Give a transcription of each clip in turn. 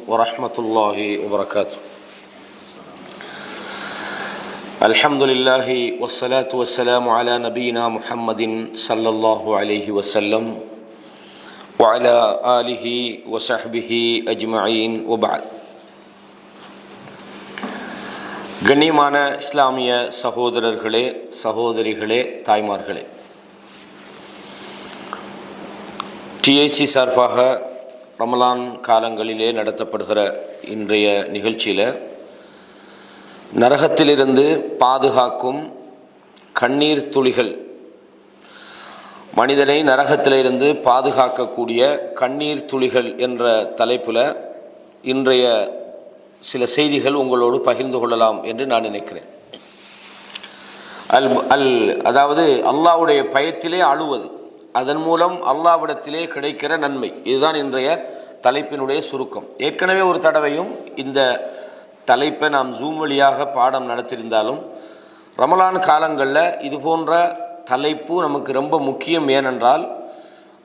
ورحمة الله وبركاته. الحمد لله والصلاة والسلام على نبينا محمد صلى الله عليه وسلم وعلى آله وصحبه أجمعين وبعد. கண்ணியமான இஸ்லாமிய சகோதரர்களே, சகோதரிகளே, தாய்மார்களே, டிஐசி சார்பாக ரமலான் காலங்களிலே நடத்தப்படுகிற இன்றைய நிகழ்ச்சியில் நரகத்திலிருந்து பாதுகாக்கும் கண்ணீர் துளிகள், மனிதனை நரகத்திலிருந்து பாதுகாக்கக்கூடிய கண்ணீர் துளிகள் என்ற தலைப்பில் இன்றைய சில செய்திகள் உங்களோடு பகிர்ந்து கொள்ளலாம் என்று நான் நினைக்கிறேன். அதாவது அல்லாஹ்வுடைய பயத்திலே அழுவது, அதன் மூலம் அல்லாஹ்விடத்திலே கிடைக்கிற நன்மை, இதுதான் இன்றைய தலைப்பினுடைய சுருக்கம். ஏற்கனவே ஒரு தடவையும் இந்த தலைப்பை நாம் ஜூம் வழியாக பாடம் நடத்தியிருந்தாலும் ரமலான் காலங்களில் இது போன்ற தலைப்பு நமக்கு ரொம்ப முக்கியம். ஏனென்றால்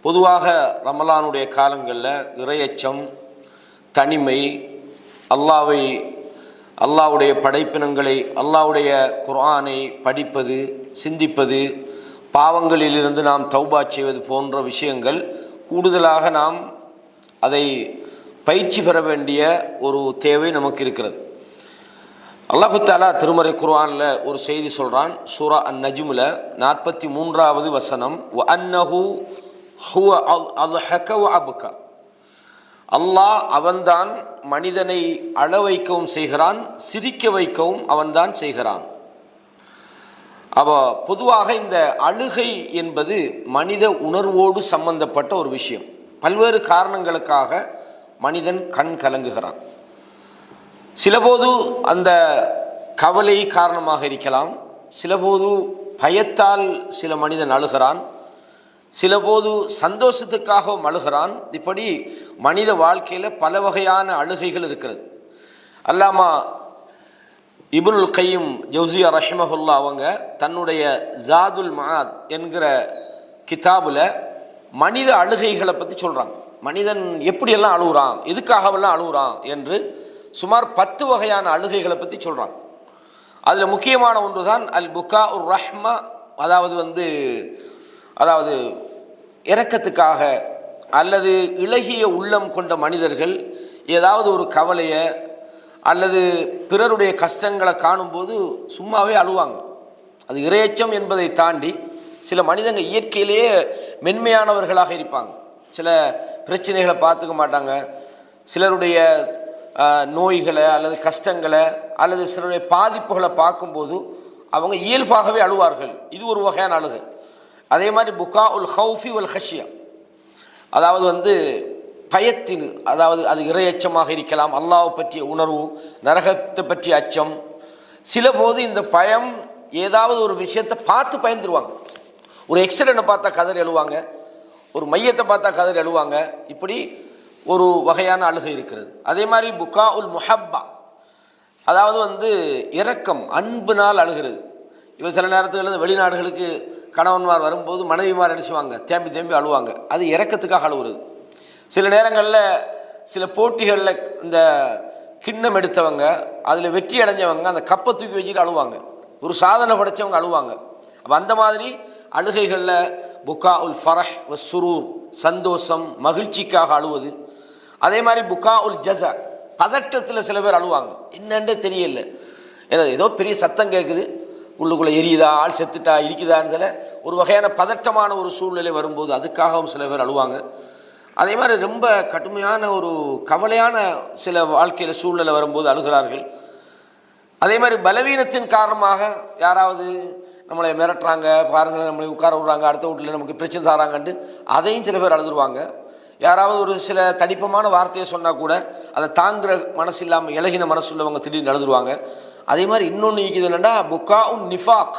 பொதுவாக ரமலானுடைய காலங்களில் இறையச்சம், தனிமை, அல்லாஹ்வுடைய படைப்பினங்களை, அல்லாஹ்வுடைய குர்ஆனை படிப்பது, சிந்திப்பது, பாவங்களிலிருந்து நாம் தௌபா செய்வது போன்ற விஷயங்கள் கூடுதலாக நாம் அதை பயிற்சி பெற வேண்டிய ஒரு தேவை நமக்கு இருக்கிறது. அல்லாஹு தஆலா திருமறை குர்ஆனில் ஒரு செய்தி சொல்கிறான். சூரா அன்-நஜ்மில் 43வது வசனம், வ அன்னஹு ஹுவ அல்ஹக வ அப்கா. அல்லாஹ் அவன்தான் மனிதனை அழ வைக்கவும் செய்கிறான், சிரிக்க வைக்கவும் அவன்தான் செய்கிறான். பொதுவாக இந்த அழுகை என்பது மனித உணர்வோடு சம்பந்தப்பட்ட ஒரு விஷயம். பல்வேறு காரணங்களுக்காக மனிதன் கண் கலங்குகிறான். சிலபோது அந்த கவலை காரணமாக இருக்கலாம், சிலபோது பயத்தால் சில மனிதன் அழுகிறான், சிலபோது சந்தோஷத்துக்காகவும் அழுகிறான். இப்படி மனித வாழ்க்கையில் பல வகையான அழுகைகள் இருக்கிறது. அல்லாமா இப்னுல் கையும் ஜௌசியா ரஹிமஹுல்லா அவங்க தன்னுடைய ஜாதுல் மஆத் என்கிற கிதாபில் மனித அழுகைகளை பற்றி சொல்கிறாங்க. மனிதன் எப்படியெல்லாம் அழுகுறான், எதுக்காகவெல்லாம் அழுகுறான் என்று சுமார் 10 வகையான அழுகைகளை பற்றி சொல்கிறாங்க. அதில் முக்கியமான ஒன்று தான் அல் புகா உர் ரஹ்மா, அதாவது இரக்கத்துக்காக அல்லது இளகிய உள்ளம் கொண்ட மனிதர்கள் ஏதாவது ஒரு கவலையை அல்லது பிறருடைய கஷ்டங்களை காணும்போது சும்மாவே அழுவாங்க. அது இறையச்சம் என்பதை தாண்டி சில மனிதங்க இயற்கையிலேயே மென்மையானவர்களாக இருப்பாங்க. சில பிரச்சனைகளை பார்த்துக்க மாட்டாங்க. சிலருடைய நோய்களை அல்லது கஷ்டங்களை அல்லது சிலருடைய பாதிப்புகளை பார்க்கும்போது அவங்க இயல்பாகவே அழுவார்கள். இது ஒரு வகையான அழுகை. அதே மாதிரி புகா உல் ஹவுஃபி வல் ஹஷ்யா, அதாவது பயத்தின், அதாவது அது இறையச்சமாக இருக்கலாம், அல்லாஹ்வை பற்றிய உணர்வு, நரகத்தை பற்றிய அச்சம். சில போது இந்த பயம் ஏதாவது ஒரு விஷயத்தை பார்த்து பயந்துருவாங்க. ஒரு எக்ஸிடென்ட்டை பார்த்தா கதறி எழுவாங்க, ஒரு மையத்தை பார்த்தா கதறி எழுவாங்க. இப்படி ஒரு வகையான அழுகை இருக்கிறது. அதே மாதிரி புகா உல் முஹப்பா, அதாவது இரக்கம், அன்புனால் அழுகிறது. இவன் சில நேரத்தில் வெளிநாடுகளுக்கு கணவன்மார் வரும்போது மனைவிமார் நினைச்சுவாங்க, தேம்பி தேம்பி அழுவாங்க. அது இரக்கத்துக்காக அழுவுறது. சில நேரங்களில் சில போட்டிகளில் இந்த கிண்ணம் எடுத்தவங்க, அதில் வெற்றி அடைஞ்சவங்க அந்த கப்பை தூக்கி வச்சுட்டு அழுவாங்க. ஒரு சாதனை படைத்தவங்க அழுவாங்க. அப்போ அந்த மாதிரி அழுகைகளில் புகா உல் ஃபரஹ் வ சுரூர், சந்தோஷம், மகிழ்ச்சிக்காக அழுவது. அதே மாதிரி புகா உல் ஜஸா, பதட்டத்தில் சில பேர் அழுவாங்க. என்னன்றே தெரியல, ஏன்னா ஏதோ பெரிய சத்தம் கேட்குது, உள்ளுக்குள்ளே எரியுதா, ஆள் செத்துட்டா, இருக்குதான்னு ஒரு வகையான பதட்டமான ஒரு சூழ்நிலை வரும்போது அதுக்காகவும் சில பேர் அழுவாங்க. அதே மாதிரி ரொம்ப கடுமையான ஒரு கவலையான சில வாழ்க்கையில் சூழ்நிலை வரும்போது அழுகிறார்கள். அதே மாதிரி பலவீனத்தின் காரணமாக யாராவது நம்மளை மிரட்டுறாங்க, பாருங்களேன், நம்மளை உட்கார விடுறாங்க, அடுத்த வீட்டில் நமக்கு பிரச்சனை தராங்கன்ட்டு அதையும் சில பேர் அழுதுருவாங்க. யாராவது ஒரு சில தடிப்பமான வார்த்தையை சொன்னால் கூட அதை தாங்குகிற மனசு இல்லாமல் இலகின மனசு உள்ளவங்க திடீர்னு அழுதுருவாங்க. அதே மாதிரி இன்னொன்று இருக்குது என்னென்னா புகா உன் நிஃபாக்,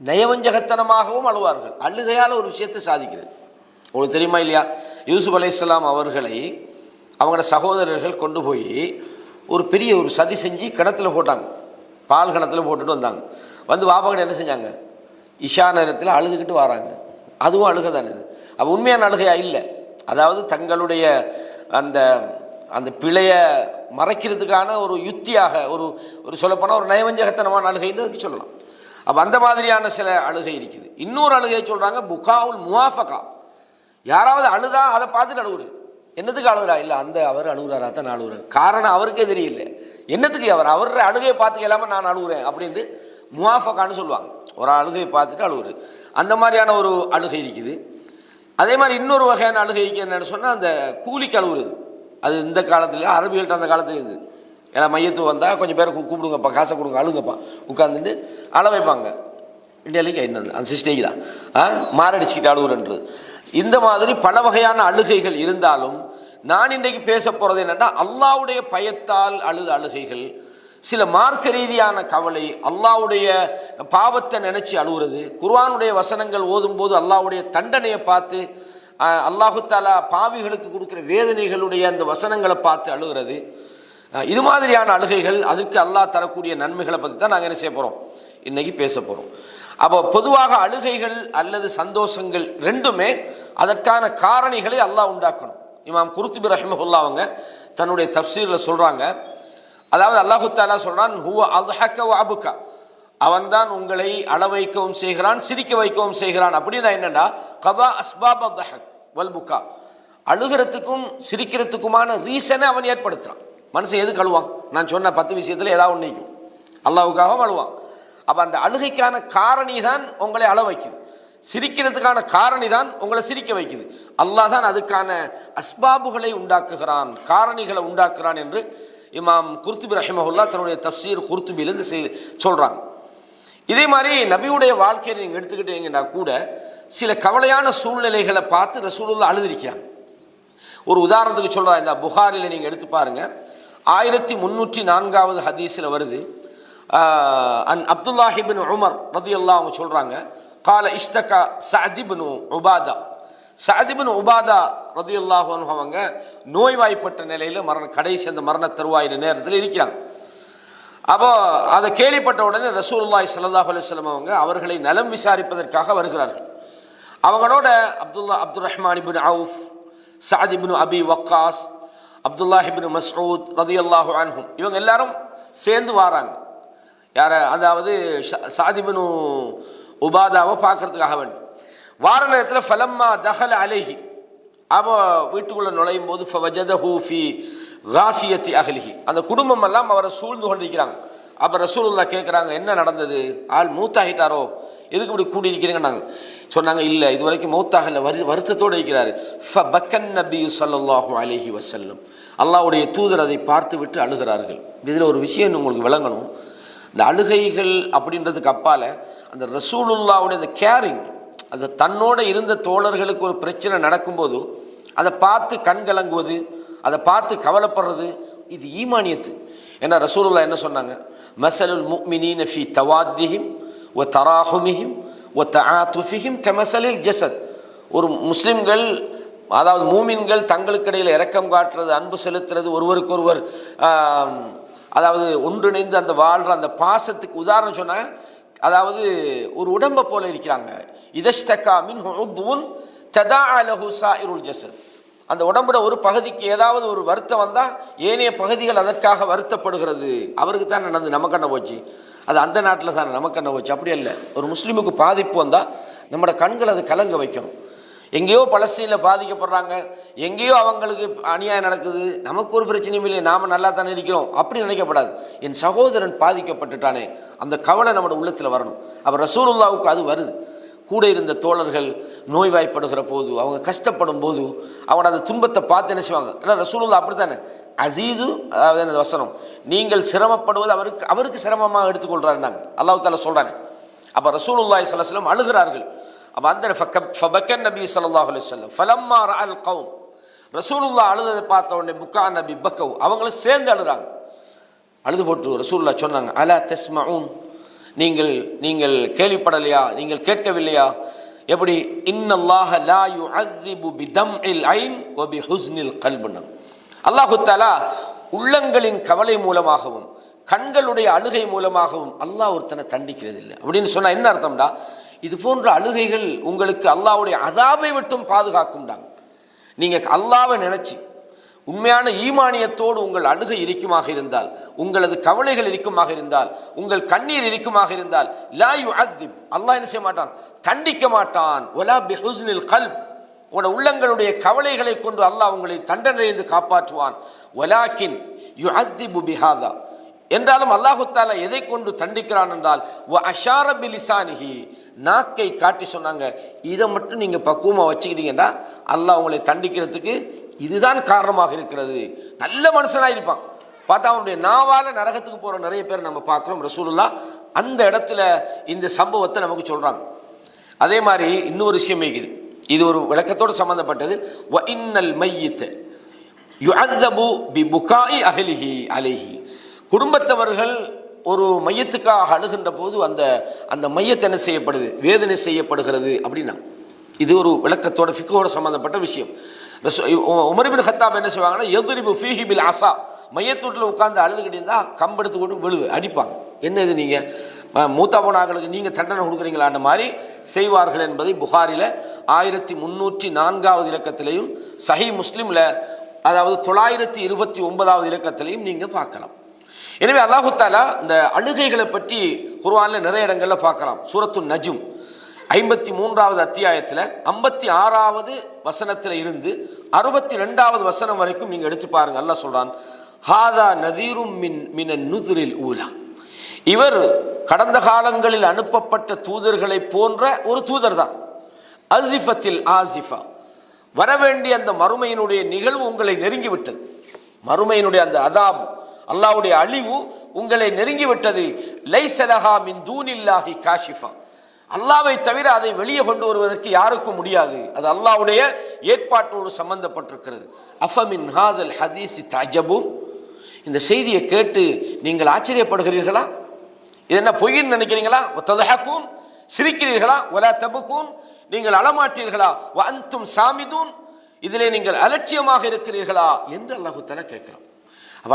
நயவஞ்சகத்தனமாகவும் அழுவார்கள். அழுகையால் ஒரு விஷயத்தை சாதிக்கிறது. உங்களுக்கு தெரியுமா இல்லையா? யூசுப் அலைஹிஸ்ஸலாம் அவர்களை அவங்களோட சகோதரர்கள் கொண்டு போய் ஒரு பெரிய ஒரு சதி செஞ்சு கிணத்துல போட்டாங்க, பால் கிணத்துல போட்டுட்டு வந்தாங்க. வந்து பாப்பாக்கிட்ட என்ன செஞ்சாங்க, இஷா நேரத்தில் அழுதுகிட்டு வராங்க. அதுவும் அழுகை தானே. அது அப்போ உண்மையான அழுகையா இல்லை. அதாவது தங்களுடைய அந்த அந்த பிழையை மறைக்கிறதுக்கான ஒரு யுத்தியாக ஒரு சொல்லப்போனால் ஒரு நயவஞ்சகத்தனமான அழுகைன்னு அதுக்கு சொல்லலாம். அப்போ அந்த மாதிரியான சில அழுகை இருக்குது. இன்னொரு அழுகை சொல்கிறாங்க புகாவுல் முவாஃபகா. யாராவது அழுதா அதை பார்த்துட்டு அழுகுறது. என்னத்துக்கு அழுகுறா? இல்லை அந்த அவர் அழுகுறாரா தான் நான் அழுகுறேன். காரணம் அவருக்கே தெரியல. என்னத்துக்கு அவர் அழுகையை பார்த்து இல்லாமல் நான் அழுகுறேன் அப்படின்ட்டு முவாஃபகான்னு சொல்லுவாங்க. ஒரு அழுகையை பார்த்துட்டு அழுகுறது. அந்த மாதிரியான ஒரு அழுகை இருக்குது. அதே மாதிரி இன்னொரு வகையான அழுகைக்கு என்னென்னு சொன்னால் அந்த கூலிக்கு அழுகுறது. அது இந்த காலத்துல அரபிகள்கிட்ட அந்த காலத்துல இருந்து ஏன்னா மையத்து வந்தால் கொஞ்சம் பேரை கூப்பிடுங்கப்பா, காசை கொடுங்க, அழுங்கப்பா, உட்காந்துட்டு அழ வைப்பாங்க. இந்தியாவிலேயே என்னது அந்த சிஸ்டேஜ் தான் மாரடிச்சுக்கிட்டு அழுகுறன்றது. இந்த மாதிரி பல வகையான அழுகைகள் இருந்தாலும் நான் இன்றைக்கு பேச போகிறது என்னென்னா அல்லாஹ்வுடைய பயத்தால் அழுகைகள், சில மார்க்க ரீதியான கவலை, அல்லாஹ்வுடைய பாவத்தை நினைச்சு அழுகுறது, குர்ஆனுடைய வசனங்கள் ஓதும்போது அல்லாஹ்வுடைய தண்டனையை பார்த்து அல்லாஹு தாலா பாவிகளுக்கு கொடுக்குற வேதனைகளுடைய அந்த வசனங்களை பார்த்து அழுகிறது. இது மாதிரியான அழுகைகள், அதுக்கு அல்லாஹ் தரக்கூடிய நன்மைகளை பற்றி தான் நாங்கள் என்ன செய்ய போகிறோம், இன்னைக்கு பேச போகிறோம். அப்போ பொதுவாக அழுகைகள் அல்லது சந்தோஷங்கள் ரெண்டுமே அதற்கான காரணிகளை அல்லாஹ் உண்டாக்கணும். இமாம் குர்துபி ரஹிமஹுல்லாஹ் அவங்க தன்னுடைய தஃப்சீரில் சொல்கிறாங்க, அதாவது அல்லாஹு தாலா சொல்கிறான், ஹுவ அல்ஹக வ அபுகா, அவன்தான் உங்களை அழ வைக்கவும் செய்கிறான், சிரிக்க வைக்கவும் செய்கிறான். அப்படின்னா என்னன்னா கதா அஸ்பாப் அத்ஹக் வல் புகா, அழுகிறதுக்கும் சிரிக்கிறதுக்குமான ரீசனை அவன் ஏற்படுத்துறான். மனுஷன் எதுக்கு அழுவான்? நான் சொன்ன 10 விஷயத்தில் ஏதாவது ஒன்று நிற்கும், அல்லாஹ்வுக்காகவும் அழுவான். அப்போ அந்த அழுகைக்கான காரணி தான் உங்களை அழ வைக்குது, சிரிக்கிறதுக்கான காரணி தான் உங்களை சிரிக்க வைக்குது. அல்லாஹ் தான் அதுக்கான அஸ்பாபுகளை உண்டாக்குகிறான், காரணிகளை உண்டாக்குறான் என்று இமாம் குர்துபி ரஹிமஹுல்லாஹ் தன்னுடைய தஃப்சீர் குர்துபிலிருந்து சொல்கிறாங்க. இதே மாதிரி நபியுடைய வாழ்க்கையை நீங்கள் எடுத்துக்கிட்டீங்கன்னா கூட சில கவலையான சூழ்நிலைகளை பார்த்து ரசூலுல்லாஹ் அழுதிருக்கிறாங்க. ஒரு உதாரணத்துக்கு சொல்கிறா, இந்த புகாரில் நீங்கள் எடுத்து பாருங்கள், 1304வது ஹதீஸில் வருது. அப்துல்லாஹ் இப்னு உமர் ரலியல்லாஹு அவங்க சொல்கிறாங்க, கால இஷ்தகா சஅத் இப்னு உபாதா, சஅத் இப்னு உபாதா ரலியல்லாஹு அன்ஹு அவங்க நோய்வாய்ப்பட்ட நிலையில் கடைசி அந்த மரண தருவாயின நேரத்தில் இருக்கிறாங்க. அப்போ அதை கேள்விப்பட்ட உடனே ரசூலுல்லாஹி ஸல்லல்லாஹு அலைஹி வஸல்லம் அவங்க அவர்களை நலம் விசாரிப்பதற்காக வருகிறார்கள். அவங்களோட அப்துல் ரஹ்மான் இப்னு அவுஃப், சஅத் இப்னு அபி வக்காஸ், அப்துல்லாஹ் இப்னு மஸ்ஊத் ரலியல்லாஹு அன்ஹும் இவங்க எல்லாரும் சேர்ந்து வராங்க. யார? அதாவது சஅத் இப்னு உபாதாவை பார்க்கறதுக்காக வேண்டி வார நேரத்தில் ஃபலம்மா தஹல அலைஹி, அவ வீட்டுக்குள்ள நுழையும் போது ஃபவஜதஹு ஃபி காசியத்தி அஹ்லிஹி, அந்த குடும்பம் எல்லாம் அவரை சூழ்ந்து கொண்டிருக்கிறாங்க. அப்போ ரசூலுல்லாஹ் கேட்குறாங்க, என்ன நடந்தது? ஆள் மூத்தாகிட்டாரோ, எதுக்கு இப்படி கூடி இருக்கிறீங்கன்னாங்க. சொன்னாங்க, இல்லை இது வரைக்கும் மௌத்தாகல, வருத்தத்தோடு இருக்கிறாரு. ஃபபக்கன் நபி ஸல்லல்லாஹு அலைஹி வஸல்லம், அல்லாஹ்வுடைய தூதர் அதை பார்த்து விட்டு அழுகிறார்கள். இதில் ஒரு விஷயம் உங்களுக்கு விளங்கணும், இந்த அழுகைகள் அப்படின்றதுக்கு அப்பால அந்த ரசூலுல்லாஹ்வுடைய அந்த கேரிங், அது தன்னோட இருந்த தோழர்களுக்கு ஒரு பிரச்சனை நடக்கும்போது அதை பார்த்து கண்கலங்குவது, அதை பார்த்து கவலைப்படுறது, இது ஈமானியத்து. ஏன்னா ரசூலுல்லாஹ் என்ன சொன்னாங்க, மஸலுல் முஃமினீன ஃபீ தவாத்திஹிம் வ தராஹுமிஹிம் வ தஆதுஃபிஹிம் கமஸலில் ஜஸத், ஒரு முஸ்லிம்கள் அதாவது மூமின்கள் தங்களுக்கு இடையில் இரக்கம் காட்டுறது, அன்பு செலுத்துறது, ஒருவருக்கொருவர் அதாவது ஒன்றிணைந்து அந்த வாழ்கிற அந்த பாசத்துக்கு உதாரணம் சொன்னாங்க. அதாவது ஒரு உடம்பை போல இருக்கிறாங்க. இதஷ்தகா மின்ஹு உத்வுன் ததாஅ லஹு சாயிருல் ஜஸத், அந்த உடம்புல ஒரு பகுதிக்கு ஏதாவது ஒரு வருத்தம் வந்தால் ஏனைய பகுதிகள் அதற்காக வருத்தப்படுகிறது. அவருக்கு தான் நடந்து நமக்கு என்ன போச்சு, அது அந்த நாட்டில் தான் நமக்கு என்ன போச்சு, அப்படி இல்லை. ஒரு முஸ்லீமுக்கு பாதிப்பு வந்தால் நம்மளோட கண்கள் அது கலங்க வைக்கணும். எங்கேயோ பலஸ்தீனில் பாதிக்கப்படுறாங்க, எங்கேயோ அவங்களுக்கு அநியாயம் நடக்குது, நமக்கு ஒரு பிரச்சனையும் இல்லை, நாம் நல்லா தானே இருக்கிறோம், அப்படி நினைக்கப்படாது. என் சகோதரன் பாதிக்கப்பட்டுட்டானே, அந்த கவலை நம்மளோட உள்ளத்தில் வரணும். அப்போ ரசூலுல்லாவுக்கு அது வருது. கூட இருந்த தோழர்கள் நோய்வாய்ப்படுகிற போது, அவங்க கஷ்டப்படும் போது, அவனோட அந்த துன்பத்தை பார்த்து என்ன செய்வாங்க. ஏன்னா ரசூலுல்லாஹ் அப்படி தானே அசீஸு, அதாவது அந்த வசனம், நீங்கள் சிரமப்படுவது அவருக்கு சிரமமாக எடுத்துக்கொள்கிறாருன்னாங்க, அல்லாஹ் தாலா சொல்கிறாங்க. அப்போ ரசூலுல்லாஹி ஸல்லல்லாஹு அலைஹி வஸல்லம் அழுகிறார்கள். அப்போ அந்த ஃபபக்கன் நபி ஸல்லல்லாஹு அலைஹி வஸல்லம் ஃபலம்மா ரஅல் கௌம், ரசூலுல்லாஹ் அழுததை பார்த்த உடனே புக்கா நபி பக்கவ், அவங்களும் சேர்ந்து அழுகிறாங்க. அழுது போட்டு ரசூலுல்லாஹ் சொன்னாங்க, அலா தஸ்மஊன், நீங்கள் கேள்விப்படலையா, நீங்கள் கேட்கவில்லையா? எப்படி? இன்னல்லாஹ லா யுஅذிபு பிதம்இல் ஐன் வ பிஹுஸ்னில் கல்ப்னா, அல்லாஹு தஆலா உள்ளங்களின் கவலை மூலமாகவும் கண்களுடைய அழுகை மூலமாகவும் அல்லாஹ் ஒருத்தனை தண்டிக்கிறது இல்லை. அப்படின்னு சொன்னா என்ன அர்த்தம்டா, இது போன்ற அழுகைகள் உங்களுக்கு அல்லாஹ்வுடைய அஸாபை விட்டும் பாதுகாக்கும்டாங்க. நீங்க அல்லாஹ்வை நினைச்சு உண்மையான ஈமானியத்தோடு உங்கள் அழுகை இருக்குமாக இருந்தால், உங்களது கவலைகள் இருக்குமாக இருந்தால், உங்கள் கண்ணீர் இருக்குமாக இருந்தால், லா யுஅத்திப், அல்லாஹ் என்ன செய்ய மாட்டான், தண்டிக்க மாட்டான். வலா பிஹுஸ்னில் கல்ப், உங்களோட உள்ளங்களுடைய கவலைகளை கொண்டு அல்லாஹ் உங்களை தண்டனையிலிருந்து காப்பாற்றுவான். வலாக்கின் யுஅத்திபு பிஹாதா, என்றாலும் அல்லாஹு தஆலா எதை கொண்டு தண்டிக்கிறான் என்றால் வ அஷார பிலிசானிஹி, நாக்கை காட்டி சொன்னாங்க, இதை மட்டும் நீங்க பக்குவமா வச்சுக்கிட்டீங்கன்னா அல்லாஹ் உங்களை தண்டிக்கிறதுக்கு இதுதான் காரணமாக இருக்கிறது. நல்ல மனுஷனாக இருப்பான், பார்த்தா அவனுடைய நாவால நரகத்துக்கு போற நிறைய பேர் நம்ம பார்க்கிறோம். ரசூலுல்லாஹ் அந்த இடத்துல இந்த சம்பவத்தை நமக்கு சொல்றாங்க. அதே மாதிரி இன்னொரு விஷயம் இருக்குது, இது ஒரு விளக்கத்தோடு சம்பந்தப்பட்டது. வ இன்னல் மையித் யுஅذபு பிபுகாஇ அஹ்லிஹி அலைஹி, குடும்பத்தவர்கள் ஒரு மையத்துக்காக அழுகின்ற போது அந்த மையத்தை என்ன செய்யப்படுது, வேதனை செய்யப்படுகிறது அப்படின்னா இது ஒரு விளக்கத்தோட ஃபிக்ஹோட சம்பந்தப்பட்ட விஷயம். உமர் இப்னு கத்தாப் என்ன செய்வாங்கன்னா, யத்ரிபு ஃபீஹி பில் அஸா, மையத்தூட்டில் உட்கார்ந்து அழுதுகிட்டு இருந்தால் கம்பெடுத்து கொண்டு விழுவு அடிப்பாங்க. என்ன இது நீங்கள் மூத்தா போனாங்களுக்கு நீங்கள் தண்டனை கொடுக்குறீங்களான்ற மாதிரி செய்வார்கள் என்பதை புகாரில் 1304 இலக்கத்திலையும் சஹீஹ் முஸ்லிமில் அதாவது 929 இலக்கத்திலையும் நீங்கள் பார்க்கலாம். எனவே அல்லாஹு தஆலா இந்த அழுகைகளை பற்றி குர்ஆனில் நிறைய இடங்களில் பார்க்கலாம். சூரத்து நஜ்ம் 53வது அத்தியாயத்தில் 56வது வசனத்தில் இருந்து 62வது வசனம் வரைக்கும் நீங்கள் எடுத்து பாருங்க. அல்லாஹ் சொல்றான், ஹாதா நதீரும் மினன் நுதுரில் ஊலா, இவர் கடந்த காலங்களில் அனுப்பப்பட்ட தூதர்களை போன்ற ஒரு தூதர் தான். அஸிஃபத்தில் ஆசிஃபா, வரவேண்டிய அந்த மறுமையினுடைய நிகழ்வு உங்களை நெருங்கிவிட்டது. மறுமையினுடைய அந்த அதாப், அல்லாஹ்வுடைய அழிவு உங்களை நெருங்கிவிட்டது. லைஸலஹா மின் தூனில்லாஹி காஷிஃபா, அல்லாஹ்வை தவிர அதை வெளியே கொண்டு வருவதற்கு யாருக்கும் முடியாது. அது அல்லாஹ்வுடைய ஏற்பாட்டோடு சம்பந்தப்பட்டிருக்கிறது. அஃபமின் ஹாதல் ஹதீஸ் தஅஜபூன், இந்த செய்தியை கேட்டு நீங்கள் ஆச்சரியப்படுகிறீர்களா? இது என்ன பொய்ன்னு நினைக்கிறீங்களா? வததஹகூன், சிரிக்கிறீர்களா? வலா தபகூன், நீங்கள் அழமாட்டீர்களா? வ அன்தும் சாமிதூன், இதிலே நீங்கள் அலட்சியமாக இருக்கிறீர்களா என்று அல்லாஹ் தஆலா கேட்கிறான்.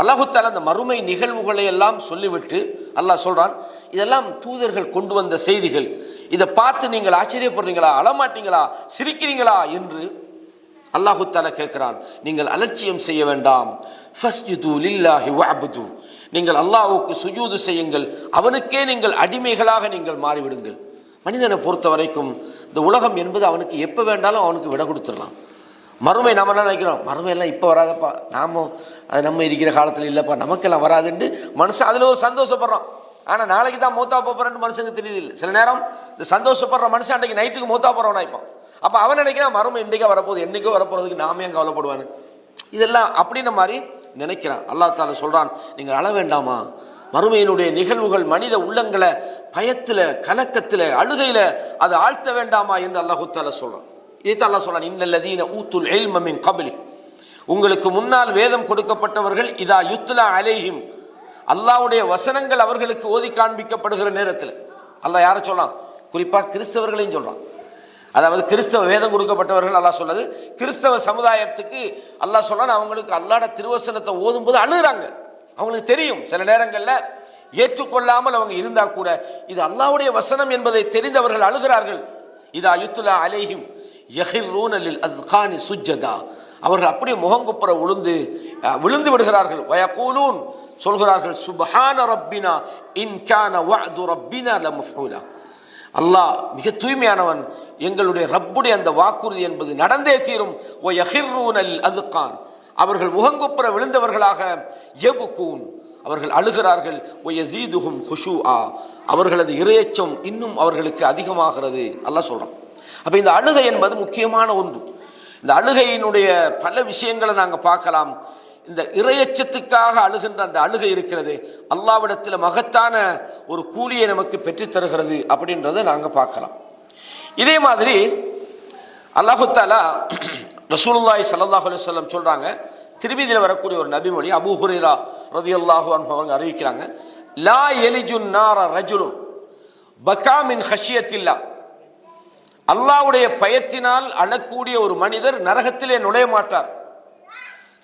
அல்லாஹ் தஆலா அந்த மறுமை நிகழ்வுகளை எல்லாம் சொல்லிவிட்டு அல்லாஹ் சொல்றான், இதெல்லாம் தூதர்கள் கொண்டு வந்த செய்திகள், இதை பார்த்து நீங்கள் ஆச்சரியப்படுறீங்களா, அழமாட்டீங்களா, சிரிக்கிறீங்களா என்று அல்லாஹ் தஆலா கேட்கிறான். நீங்கள் அலட்சியம் செய்ய வேண்டாம். ஃபஸ்ஜுது லில்லாஹி வஅபுது, நீங்கள் அல்லாஹ்வுக்கு சுஜூது செய்யுங்கள், அவனுக்கே நீங்கள் அடிமைகளாக நீங்கள் மாறிவிடுங்கள். மனிதனை பொறுத்த வரைக்கும் இந்த உலகம் என்பது அவனுக்கு எப்போ வேண்டாலும் அவனுக்கு விட கொடுத்துடலாம். மறுமை நம்ம என்ன நினைக்கிறோம், மறுமையெல்லாம் இப்போ வராதப்பா, அது நம்ம இருக்கிற காலத்தில் இல்லைப்பா, நமக்கெல்லாம் வராதுன்ட்டு மனுஷன் அதில் ஒரு சந்தோஷப்படுறான். ஆனால் நாளைக்கு தான் மூத்தா போகிறேன்னு மனுஷனுக்கு தெரியுது. சில நேரம் இந்த சந்தோஷப்படுற மனுஷன் அன்றைக்கு நைட்டுக்கு மூத்தா போகிறவனா இப்போ. அப்போ அவன் நினைக்கிறான் மறுமை இன்றைக்கே வரப்போகுது, என்றைக்கோ வரப்போகிறதுக்கு நாமே ஏன் கவலைப்படுவானு, இதெல்லாம் அப்படின்ற மாதிரி நினைக்கிறான். அல்லாஹ் தஆலா சொல்கிறான், நீங்கள் அழ வேண்டாமா, மறுமையினுடைய நிகழ்வுகள் மனித உள்ளங்களை பயத்தில், கலக்கத்தில், அழுகையில் அது ஆழ்த்த வேண்டாமா என்று அல்லாஹ் தஆலா சொல்கிறான். இதைத்தான் அல்லாஹ் சொல்றான், இன்னல்லதீன ஊத்துல் இல்ம மின் கப்லி, உங்களுக்கு முன்னால் வேதம் கொடுக்கப்பட்டவர்கள், இதா யுத்லா அலைஹிம், அல்லாஹ்வுடைய வசனங்கள் அவர்களுக்கு ஓதி காண்பிக்கப்படுகிற நேரத்தில், அல்லாஹ் யாரை சொல்றான், குறிப்பாக கிறிஸ்தவர்களையும் சொல்றான். அதாவது கிறிஸ்தவ வேதம் கொடுக்கப்பட்டவர்கள் அல்லாஹ் சொல்றது, கிறிஸ்தவ சமுதாயத்துக்கு அல்லாஹ் சொல்றான், அவங்களுக்கு அல்லாஹ்வுடைய திருவசனத்தை ஓதும் போது அழுகுறாங்க. அவங்களுக்கு தெரியும், சில நேரங்களில் ஏற்றுக்கொள்ளாமல் அவங்க இருந்தா கூட இது அல்லாஹ்வுடைய வசனம் என்பதை தெரிந்தவர்கள் அழுகிறார்கள். இதா யுத்லா அலைஹிம் யஹிர்ரூன லில் அஸ்கானி சுஜ்ஜதா, அவர்கள் அப்படியே முகங்குப்புற விழுந்து விடுகிறார்கள். வயகூலூன், சொல்கிறார்கள், சுப்ஹான ரப்பினா இன் கான வஅது ரப்பினா லமஃஊலா, அல்லாஹ் மிக தூய்மையானவன், எங்களுடைய ரப்புடைய அந்த வாக்குறுதி என்பது நடந்தே தீரும். வயஹிர்ரூன லில் அஸ்கான், அவர்கள் முகங்குப்புற விழுந்தவர்களாக, யபுகூன், அவர்கள் அழுகிறார்கள். வயஸீதுஹும் குஷூஆ, அவர்களது இறையச்சம் இன்னும் அவர்களுக்கு அதிகமாகிறது அல்லாஹ் சொல்றான். அப்போ இந்த அழுகை என்பது முக்கியமான ஒன்று. இந்த அழுகையினுடைய பல விஷயங்களை நாங்கள் பார்க்கலாம். இந்த இறையச்சத்துக்காக அழுகின்ற அந்த அழுகை இருக்கிறது, அல்லாஹ்விடத்தில் மகத்தான ஒரு கூலியை நமக்கு பெற்றுத்தருகிறது அப்படின்றத நாங்கள் பார்க்கலாம். இதே மாதிரி அல்லாஹு தஆலா ரசூலுல்லாஹி ஸல்லல்லாஹு அலைஹி வஸல்லம் சொல்றாங்க, திருமீதியில் வரக்கூடிய ஒரு நபிமொழி, அபூ ஹுரைரா ரலியல்லாஹு அன்ஹு அவங்க அறிவிக்கிறாங்க, லா யலிஜுன் நார ரஜுலுன் பகா மின் ஹஷ்யத்தில்லாஹ், அல்லாஹ்வுடைய பயத்தினால் அழக்கூடிய ஒரு மனிதர் நரகத்திலே நுழைய மாட்டார்.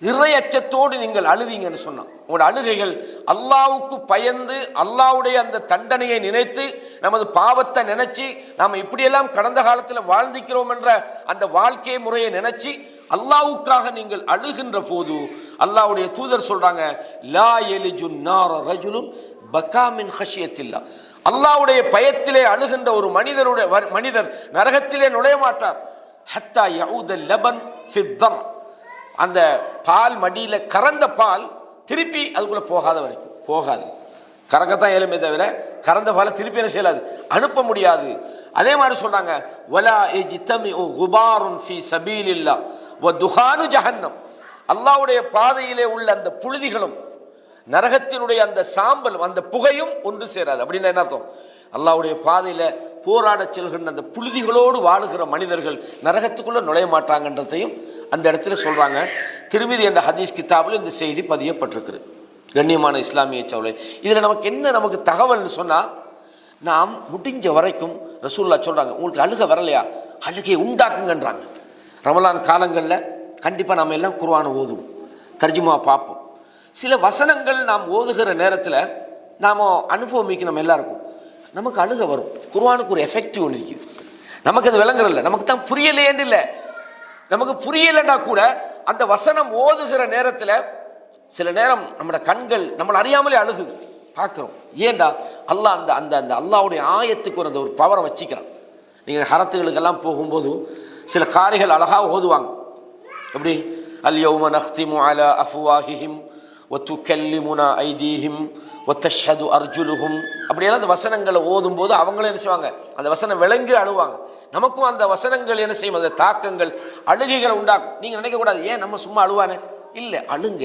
இறை அச்சத்தோடு நீங்கள் அழுதீங்கன்னு சொன்னான். உங்களோட அழுகைகள் அல்லாவுக்கு பயந்து அல்லாவுடைய அந்த தண்டனையை நினைத்து நமது பாவத்தை நினைச்சு நாம் இப்படியெல்லாம் கடந்த காலத்தில் வாழ்ந்திக்கிறோம் என்ற அந்த வாழ்க்கை முறையை நினைச்சு அல்லாவுக்காக நீங்கள் அழுகின்ற போது அல்லாவுடைய தூதர் சொல்றாங்க, லா எலிஜுன் நார ரஜுலுன் பகா மின் ஹஷியத்தில்லா. அல்லாவுடைய பயத்திலே அழுகின்ற ஒரு மனிதர் நரகத்திலே நுழைய மாட்டார். ஹத்தா யஊத லபன் ஃபித்தர், அந்த பால் மடியில கறந்த பால் திருப்பி அதுக்குள்ள போகாத வரைக்கும் போகாது. கறக்கத்தான் இயலுமே தவிர கறந்த பாலை திருப்பி என்ன செய்யலாது, அனுப்ப முடியாது. அதே மாதிரி சொல்றாங்க, வலா யஜ்தமிஉ குபாருன் ஃபீ சபீலில்லாஹ் வ துஹானு ஜஹன்னம். அல்லாஹ்வுடைய பாதையிலே உள்ள அந்த புழுதிகளும் நரகத்தினுடைய அந்த சாம்பல் அந்த புகையும் ஒன்று சேராது. அப்படின்னு என்ன அர்த்தம்? அல்லாஹ்வுடைய பாதையில போராட செல்கின்ற அந்த புழுதிகளோடு வாழுகிற மனிதர்கள் நரகத்துக்குள்ள நுழைய மாட்டாங்கன்றதையும் அந்த இடத்துல சொல்றாங்க. திருமிதி என்ற ஹதீஸ் கிதாபில் இந்த செய்தி பதியப்பட்டிருக்குது. கண்ணியமான இஸ்லாமிய சவுளை, இதுல நமக்கு தகவல்னு சொன்னா, நாம் முடிஞ்ச வரைக்கும் ரசூலுல்லாஹ் சொல்றாங்க, உங்களுக்கு அழுக வரலையா, அழுகையை உண்டாக்குங்கன்றாங்க. ரமலான் காலங்களில் கண்டிப்பா நம்ம எல்லாம் குர்ஆனை ஓதுவோம், தர்ஜுமா பார்ப்போம். சில வசனங்கள் நாம் ஓதுகிற நேரத்தில் நாம் அனுபவமிக்கு நம்ம எல்லாருக்கும் நமக்கு அழுக வரும். குர்ஆனுக்கு ஒரு எஃபெக்டிவ் ஒன்று இருக்குது. நமக்கு அது விளங்குறதில்ல, நமக்கு தான் புரியலேன்னு இல்லை. நமக்கு புரியலைன்னா கூட அந்த வசனம் ஓதுகிற நேரத்தில் சில நேரம் நம்மளோட கண்கள் நம்மளை அறியாமலே அழுகுது, பார்க்குறோம். ஏண்டா அல்லாஹ் அந்த அந்த அந்த அல்லாஹ்வுடைய ஆயத்துக்கு ஒரு அந்த ஒரு பவரை வச்சுக்கிறான். நீங்கள் ஹரத்துகளுக்கெல்லாம் போகும்போது சில காரிகள் அழகாக ஓதுவாங்க. எப்படி, அல் யௌம நஹ்திமு அலா அஃப்வாஹிஹிம் வத்துகல்லிமுனா ஐதீஹிம் வத்தஷ்ஹது அர்ஜுலுஹும், அப்படியெல்லாம் அந்த வசனங்களை ஓதும் போது அவங்களும் என்ன செய்வாங்க, அந்த வசனம் விளங்கி அழுவாங்க. நமக்கும் அந்த வசனங்கள் என்ன செய்யும், அந்த தாக்கங்கள் அழுகைகளை உண்டாக்கும். நீங்கள் நினைக்கக்கூடாது, ஏன் நம்ம சும்மா அழுவானே, இல்லை, அழுங்க,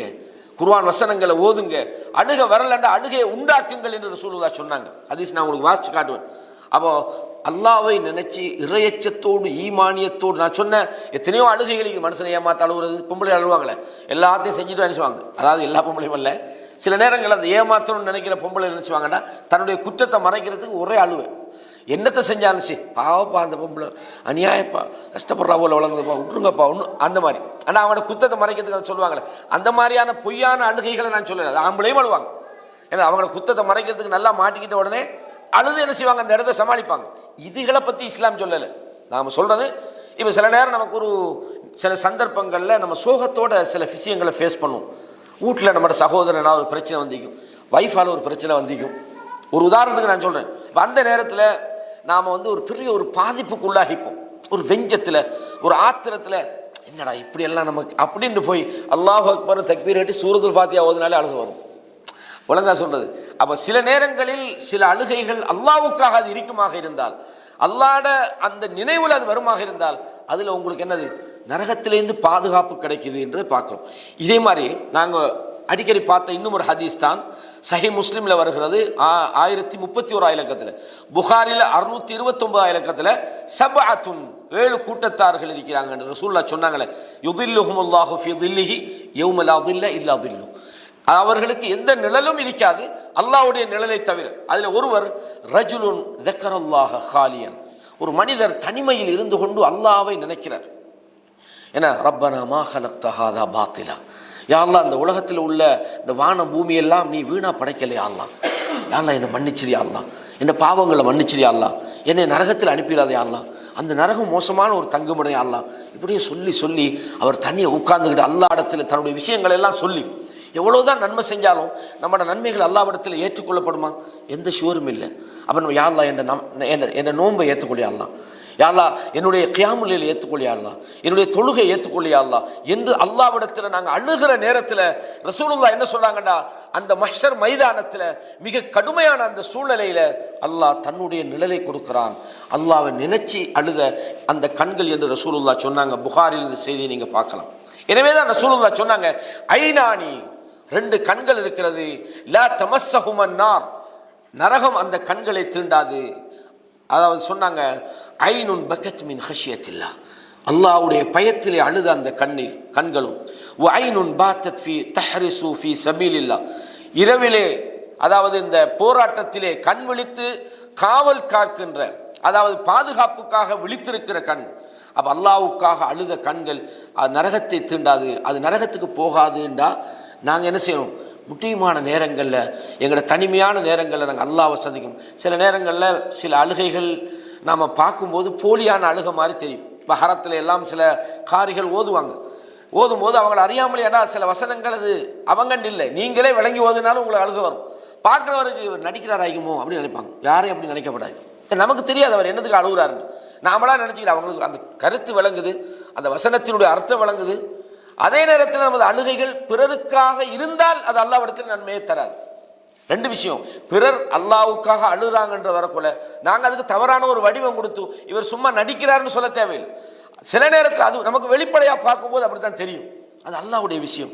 குர்ஆன் வசனங்களை ஓதுங்க, அழுக வரலண்டா அழுகையை உண்டாக்குங்கள் என்று ரசூலுல்லாஹ் சொன்னாங்க. ஹதீஸ் நான் உங்களுக்கு வாசிச்சு காட்டுவேன். அப்போ அல்லாவை நினைச்சு இறையச்சத்தோடு ஈமானியத்தோடு, நான் சொன்ன எத்தனையோ அழுகைகளுக்கு மனுஷனை ஏமாத்த அழுகுறது, பொம்பளை அழுவாங்களே, எல்லாத்தையும் செஞ்சுட்டு நினைச்சுவாங்க. அதாவது எல்லா பொம்பளையும் இல்லை, சில நேரங்கள் அந்த ஏமாத்தணும்னு நினைக்கிற பொம்பளை நினைச்சுவாங்கன்னா தன்னுடைய குற்றத்தை மறைக்கிறதுக்கு ஒரே அழுவேன். என்னத்தை செஞ்சானுச்சு, பாவப்பா அந்த பொம்பளை அநியாயப்பா, கஷ்டப்படுறா போல வளர்ந்துப்பா, விட்டுருங்கப்பா ஒன்று, அந்த மாதிரி. ஆனால் அவனோட குற்றத்தை மறைக்கிறதுக்கு சொல்லுவாங்களே, அந்த மாதிரியான பொய்யான அழுகைகளை நான் சொல்லலை. அது ஆம்பளையும் அழுவாங்க. ஏன்னா அவங்களோட குற்றத்தை மறைக்கிறதுக்கு நல்லா மாட்டிக்கிட்ட உடனே அழுது என்ன செய்வாங்க, அந்த இடத்த சமாளிப்பாங்க. இதுகளை பற்றி இஸ்லாம் சொல்லலை. நாம் சொல்கிறது இப்போ சில நேரம் நமக்கு ஒரு சில சந்தர்ப்பங்களில் நம்ம சோகத்தோட சில விஷயங்களை ஃபேஸ் பண்ணுவோம். வீட்டில் நம்மளோட சகோதரனாக ஒரு பிரச்சனை வந்திக்கும், ஒய்ஃபால் ஒரு பிரச்சனை வந்திக்கும். ஒரு உதாரணத்துக்கு நான் சொல்கிறேன். இப்போ அந்த நேரத்தில் நாம் ஒரு பெரிய ஒரு பாதிப்புக்கு உள்ளாகிப்போம். ஒரு வெஞ்சத்தில், ஒரு ஆத்திரத்தில், என்னடா இப்படியெல்லாம் நமக்கு அப்படின்னு போய் அல்லாஹ் அக்பர் தக்பீர் கட்டி சூரத்துல் ஃபாத்திஹா ஓதுனாலே அழுக வரும். ஒழுங்கா சொல்றது. அப்போ சில நேரங்களில் சில அழுகைகள் அல்லாஹ்வுக்காக அது இருக்குமாக இருந்தால், அல்லாஹ்ட அந்த நினைவில் அது வருமாக இருந்தால், அதில் உங்களுக்கு என்னது, நரகத்திலேருந்து பாதுகாப்பு கிடைக்குது என்று பார்க்குறோம். இதே மாதிரி நாங்கள் அடிக்கடி பார்த்த இன்னும் ஒரு ஹதீஸ் தான் சஹீஹ் முஸ்லிமில் வருகிறது. 1031 இலக்கத்தில், புகாரில் 629 இலக்கத்தில், சபஅத்துன் 7 கூட்டத்தார்கள் இருக்கிறாங்க என்று ரசூலுல்லாஹ் சொன்னாங்களே, யுதில்லுஹுமுல்லாஹு ஃபீ தில்லிஹி யௌம லா தில்ல இல்லா தில்லு, அவர்களுக்கு எந்த நிழலும் இருக்காது அல்லாஹ்வுடைய நிழலை தவிர. அதில் ஒருவர் ரஜுலுன் ذكرல்லாஹ ஹாலியன், ஒரு மனிதர் தனிமையில் இருந்து கொண்டு அல்லாஹ்வை நினைக்கிறார். ஏன்னா ரப்பனா மா ஹலக்த ஹாதா பாத்திலா, யா அல்லாஹ் இந்த உலகத்தில் உள்ள இந்த வான பூமியெல்லாம் நீ வீணா படைக்கலையா அல்லாஹ், யா அல்லாஹ் என்னை மன்னிச்சிரியா அல்லாஹ், என்ன பாவங்களை மன்னிச்சிரியா அல்லாஹ், என்னை நரகத்தில் அனுப்பிடாதே அல்லாஹ், அந்த நரகம் மோசமான ஒரு தங்குமுறை அல்லாஹ். இப்படியே சொல்லி சொல்லி அவர் தனியை உட்கார்ந்துக்கிட்டு அல்லாஹ் இடத்துல தன்னுடைய விஷயங்கள் எல்லாம் சொல்லி, எவ்வளோதான் நன்மை செஞ்சாலும் நம்மளோட நன்மைகள் அல்லாஹ்விடத்தில் ஏற்றுக்கொள்ளப்படுமா, எந்த ஷூரும் இல்லை. அப்போ யா அல்லாஹ் என் நோன்பை ஏற்றுக்கொள்ளியா அல்லாஹ், யா அல்லாஹ் என்னுடைய கியாமுல் லைல் ஏற்றுக்கொள்ளியா அல்லாஹ், என்னுடைய தொழுகை ஏற்றுக்கொள்ளியா அல்லாஹ் என்று அல்லாஹ்விடத்தில் நாங்கள் அழுகிற நேரத்தில் ரசூலுல்லாஹ் என்ன சொல்றாங்கடா, அந்த மஹ்ஷர் மைதானத்தில் மிக கடுமையான அந்த சூழ்நிலையில் அல்லாஹ் தன்னுடைய நிழலை கொடுக்கிறான். அல்லாஹ்வை நினைச்சு அழுத அந்த கண்கள் என்று ரசூலுல்லாஹ் சொன்னாங்க. புகாரில் இந்த செய்தியை நீங்கள் பார்க்கலாம். எனவே தான் ரசூலுல்லாஹ் சொன்னாங்க, ஐநானி 2 கண்கள் இருக்கிறது, லா தமஸ்ஸஹுமன் நார், நரகம் அந்த கண்களை தீண்டாது. அதாவது சொன்னாங்க, ஐனுன் பகத் மின் ஹஷியத்தில்லாஹ், அல்லாஹ்வுடைய பயத்திலே அழுத அந்த கண்களும், வ ஐனுன் பாத்தத் ஃபீ தஹ்ரிசு ஃபீ சபீலில்லாஹ், இரவிலே அதாவது இந்த போராட்டத்திலே கண் விழித்து காவல் காக்கின்ற, அதாவது பாதுகாப்புக்காக விழித்திருக்கிற கண், அப்போ அல்லாஹ்வுக்காக அழுத கண்கள் அது நரகத்தை தீண்டாது, அது நரகத்துக்கு போகாதுன்றா நாங்கள் என்ன செய்யணும்? முக்கியமான நேரங்களில், எங்களோட தனிமையான நேரங்களில் நாங்கள் அல்லாஹ்வை சந்திக்கணும். சில நேரங்களில் சில அழுகைகள் நாம் பார்க்கும்போது போலியான அழுகை மாதிரி தெரியும். இப்போ ஹரத்தில் எல்லாம் சில காரிகள் ஓதும்போது அவங்களை அறியாமலே சில வசனங்கள் அது அவங்கண்டு இல்லை, நீங்களே விளங்கி ஓதுனாலும் உங்களுக்கு அழுக வரும். பார்க்குறவருக்கு இவர் நடிக்கிறாராகுமோ அப்படின்னு நினைப்பாங்க. யாரையும் அப்படி நினைக்கப்படாது. நமக்கு தெரியாது அவர் என்னதுக்கு அழுகுறாருன்னு. நாமளா நினச்சிக்கலாம். அவங்களுக்கு அந்த கருத்து விளங்குது, அந்த வசனத்தினுடைய அர்த்தம் விளங்குது. அதே நேரத்தில் நமது அழுகைகள் பிறருக்காக இருந்தால் அது அல்லாஹ்விடத்தில் நன்மையை தராது. ரெண்டு விஷயம். பிறர் அல்லாஹ்வுக்காக அழுகிறாங்கன்ற வரக்குள்ள நாங்கள் அதுக்கு தவறான ஒரு வடிவம் கொடுத்து இவர் சும்மா நடிக்கிறாருன்னு சொல்ல தேவையில்லை. சில நேரத்தில் அது நமக்கு வெளிப்படையாக பார்க்கும்போது அப்படித்தான் தெரியும், அது அல்லாஹ்வுடைய விஷயம்.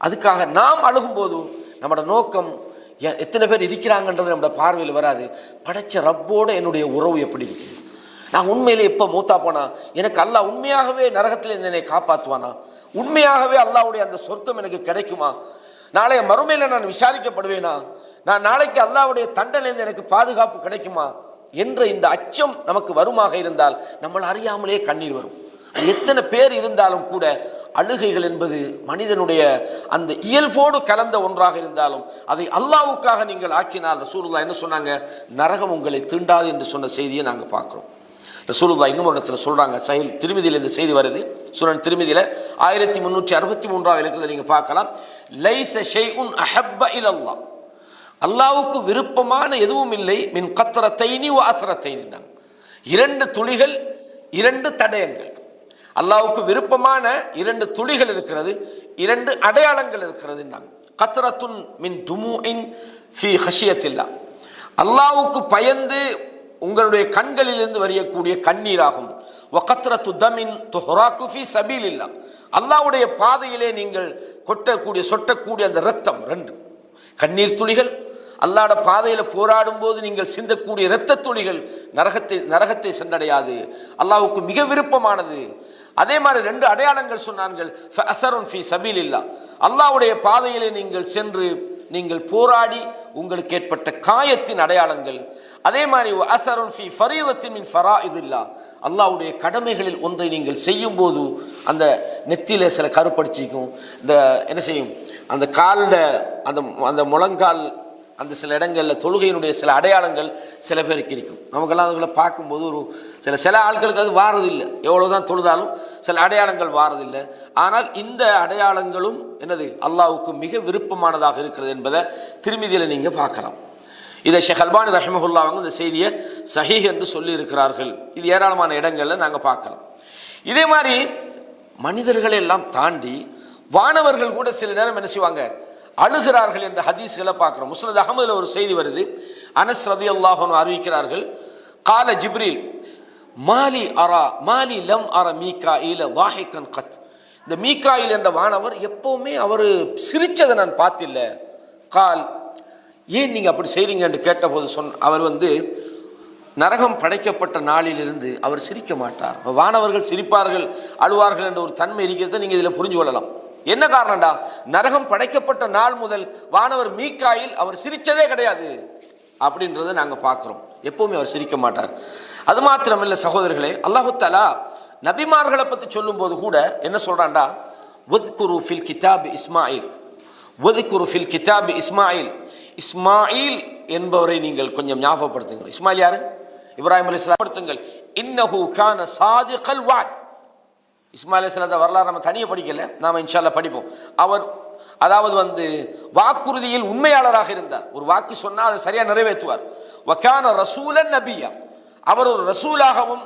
அதுக்காக நாம் அழுகும்போது நம்மளோட நோக்கம் எத்தனை பேர் இருக்கிறாங்கன்றது நம்மளோட பார்வையில் வராது. படைச்ச ரப்போடு என்னுடைய உறவு எப்படி இருக்குது, நான் உண்மையிலே எப்போ மூத்தா போனா எனக்கு அல்லாஹ் உண்மையாகவே நரகத்தில் என்னை காப்பாற்றுவானா, உண்மையாகவே அல்லாஹ்வுடைய அந்த சொர்க்கம் எனக்கு கிடைக்குமா, நாளைய மறுமையில் நான் விசாரிக்கப்படுவேனா, நான் நாளைக்கு அல்லாஹ்வுடைய தண்டனையிலிருந்து எனக்கு பாதுகாப்பு கிடைக்குமா என்ற இந்த அச்சம் நமக்கு வருமாக இருந்தால் நம்மளை அறியாமலே கண்ணீர் வரும். எத்தனை பேர் இருந்தாலும் கூட அழுகைகள் என்பது மனிதனுடைய அந்த இயல்போடு கலந்த ஒன்றாக இருந்தாலும் அதை அல்லாஹ்வுக்காக நீங்கள் ஆக்கினால் ரசூலுல்லாஹ் என்ன சொன்னாங்க? நரகம் உங்களை தீண்டாது என்று சொன்ன செய்தியை நாங்கள் பார்க்குறோம். ரசூலுல்லாஹ் இன்னும் ஒரு இடத்துல சொல்கிறாங்க, சஹீஹ் திருமிதியில் இந்த செய்தி வருது, சுனன் திருமிதியில் 1363 இலக்கத்தில் நீங்கள் பார்க்கலாம். லைஸ ஷைஉன் அஹப்ப இலல்லாஹ், அல்லாஹ்வுக்கு விருப்பமான எதுவும் இல்லை, மின் கத்ரத்தைனி வ அஸ்ரத்தைனி, இரண்டு துளிகள் இரண்டு தடயங்கள். அல்லாஹ்வுக்கு விருப்பமான இரண்டு துளிகள் இருக்கிறது, இரண்டு அடையாளங்கள் இருக்கிறது. கத்ரத்துன் மின் துமூஇன் ஃபீ ஹஷியத்தில்லாஹ், அல்லாஹ்வுக்கு பயந்து உங்களுடைய கண்களிலிருந்து வரியக்கூடிய கண்ணீராகும். வகத்ரத்து தமின் துஹராக்கு ஃபீ சபீலில்லாஹ், அல்லாஹ்வுடைய பாதையிலே நீங்கள் சொட்டக்கூடிய அந்த இரத்தம். ரெண்டு கண்ணீர் துளிகள், அல்லாஹ்வுடைய பாதையில் போராடும் போது நீங்கள் சிந்தக்கூடிய இரத்த துளிகள் நரகத்தை சென்றடையாது, அல்லாஹ்வுக்கு மிக விருப்பமானது. அதே மாதிரி ரெண்டு அடையாளங்கள் சொன்னார்கள். ஃபஅஸருன் ஃபீ சபீலில்லாஹ், அல்லாஹ்வுடைய பாதையிலே நீங்கள் சென்று நீங்கள் போராடி உங்களுக்கு ஏற்பட்ட காயத்தின் அடையாளங்கள். அதே மாதிரி அஸருன் ஃபீ ஃபரீதத்தின் மின் ஃபராயிதில்லாஹ், அல்லாஹ்வுடைய கடமைகளில் ஒன்றை நீங்கள் செய்யும் போது அந்த நெத்தியில சில கருப்படிச்சிக்கும், இந்த என்ன செய்யும், அந்த காலில் அந்த முழங்கால் அந்த சில இடங்களில் தொழுகையினுடைய சில அடையாளங்கள் சில பேருக்கு இருக்கும். நமக்கெல்லாம் அதுகளை பார்க்கும்போது ஒரு சில ஆட்களுக்கு அது வாரதில்லை, எவ்வளோதான் தொழுதாலும் சில அடையாளங்கள் வாரதில்லை. ஆனால் இந்த அடையாளங்களும் என்னது, அல்லாஹ்வுக்கு மிக விருப்பமானதாக இருக்கிறது என்பதை திருமிதியில் நீங்கள் பார்க்கலாம். இதை ஷேக் அல்பானி ரஹ்மஹுல்லாஹ் இந்த செய்தியை சஹீஹ் என்று சொல்லி இருக்கிறார்கள். இது ஏராளமான இடங்களில் நாங்கள் பார்க்கலாம். இதே மாதிரி மனிதர்களை எல்லாம் தாண்டி வானவர்கள் கூட சில நேரம் என்ன செய்வாங்க, அழுகிறார்கள் என்ற ஹதீஸ்களை பார்க்கிறோம். முஸ்னத் அஹ்மதுல ஒரு செய்தி வருது. அனஸ் ரலியல்லாஹு அன்ஹு அறிவிக்கிறார்கள், கால ஜிப்ரீல் மாலி லம் அர மீகாயில் வாஹிகன் கத், இந்த மீகாயில் என்ற வானவர் எப்பவுமே அவர் சிரிச்சதை நான் பார்த்தில்ல. கால், ஏன் நீங்க அப்படி செய்றீங்க என்று கேட்டபோது அவர் நரகம் படைக்கப்பட்ட நாளிலிருந்து அவர் சிரிக்க மாட்டார். வானவர்கள் சிரிப்பார்கள் அழுவார்கள் என்ற ஒரு தன்மை இருக்கிறத நீங்க இதில் புரிஞ்சு கொள்ளலாம். என்ன காரணம்டா, நரகம் படைக்கப்பட்ட நாள் முதல் வானவர் மீகாயில் அவர் சிரிச்சதே கிடையாது அப்படின்றத நாங்கள் பார்க்குறோம். எப்பவுமே அவர் சிரிக்க மாட்டார். அது மாத்திரமில்லை சகோதரர்களே, அல்லாஹு தஆலா நபிமார்களை பற்றி சொல்லும் போது கூட என்ன சொல்றான்டா, வத்குரு ஃபில் கிதாப் இஸ்மாயில், வத்குரு ஃபில் கிதாப் இஸ்மாயில், இஸ்மாயில் என்பவரை நீங்கள் கொஞ்சம் ஞாபகப்படுத்துங்கள். இஸ்மாயில் யாரு? இப்ராஹிம் அலைஹிஸ்ஸலாம். படுத்துங்கள், இன்னஹு கான சாதிகல் வாத். இஸ்மாயில் அலைஹிஸ்ஸலாத்தை வரலாறு நம்ம தனியாக படிக்கல, நாம் இன்ஷா அல்லாஹ் படிப்போம். அவர் வாக்குறுதியில் உண்மையாளராக இருந்தார். ஒரு வாக்கு சொன்னால் அதை சரியாக நிறைவேற்றுவார். வகான ரசூலன் நபியா, அவர் ஒரு ரசூலாகவும்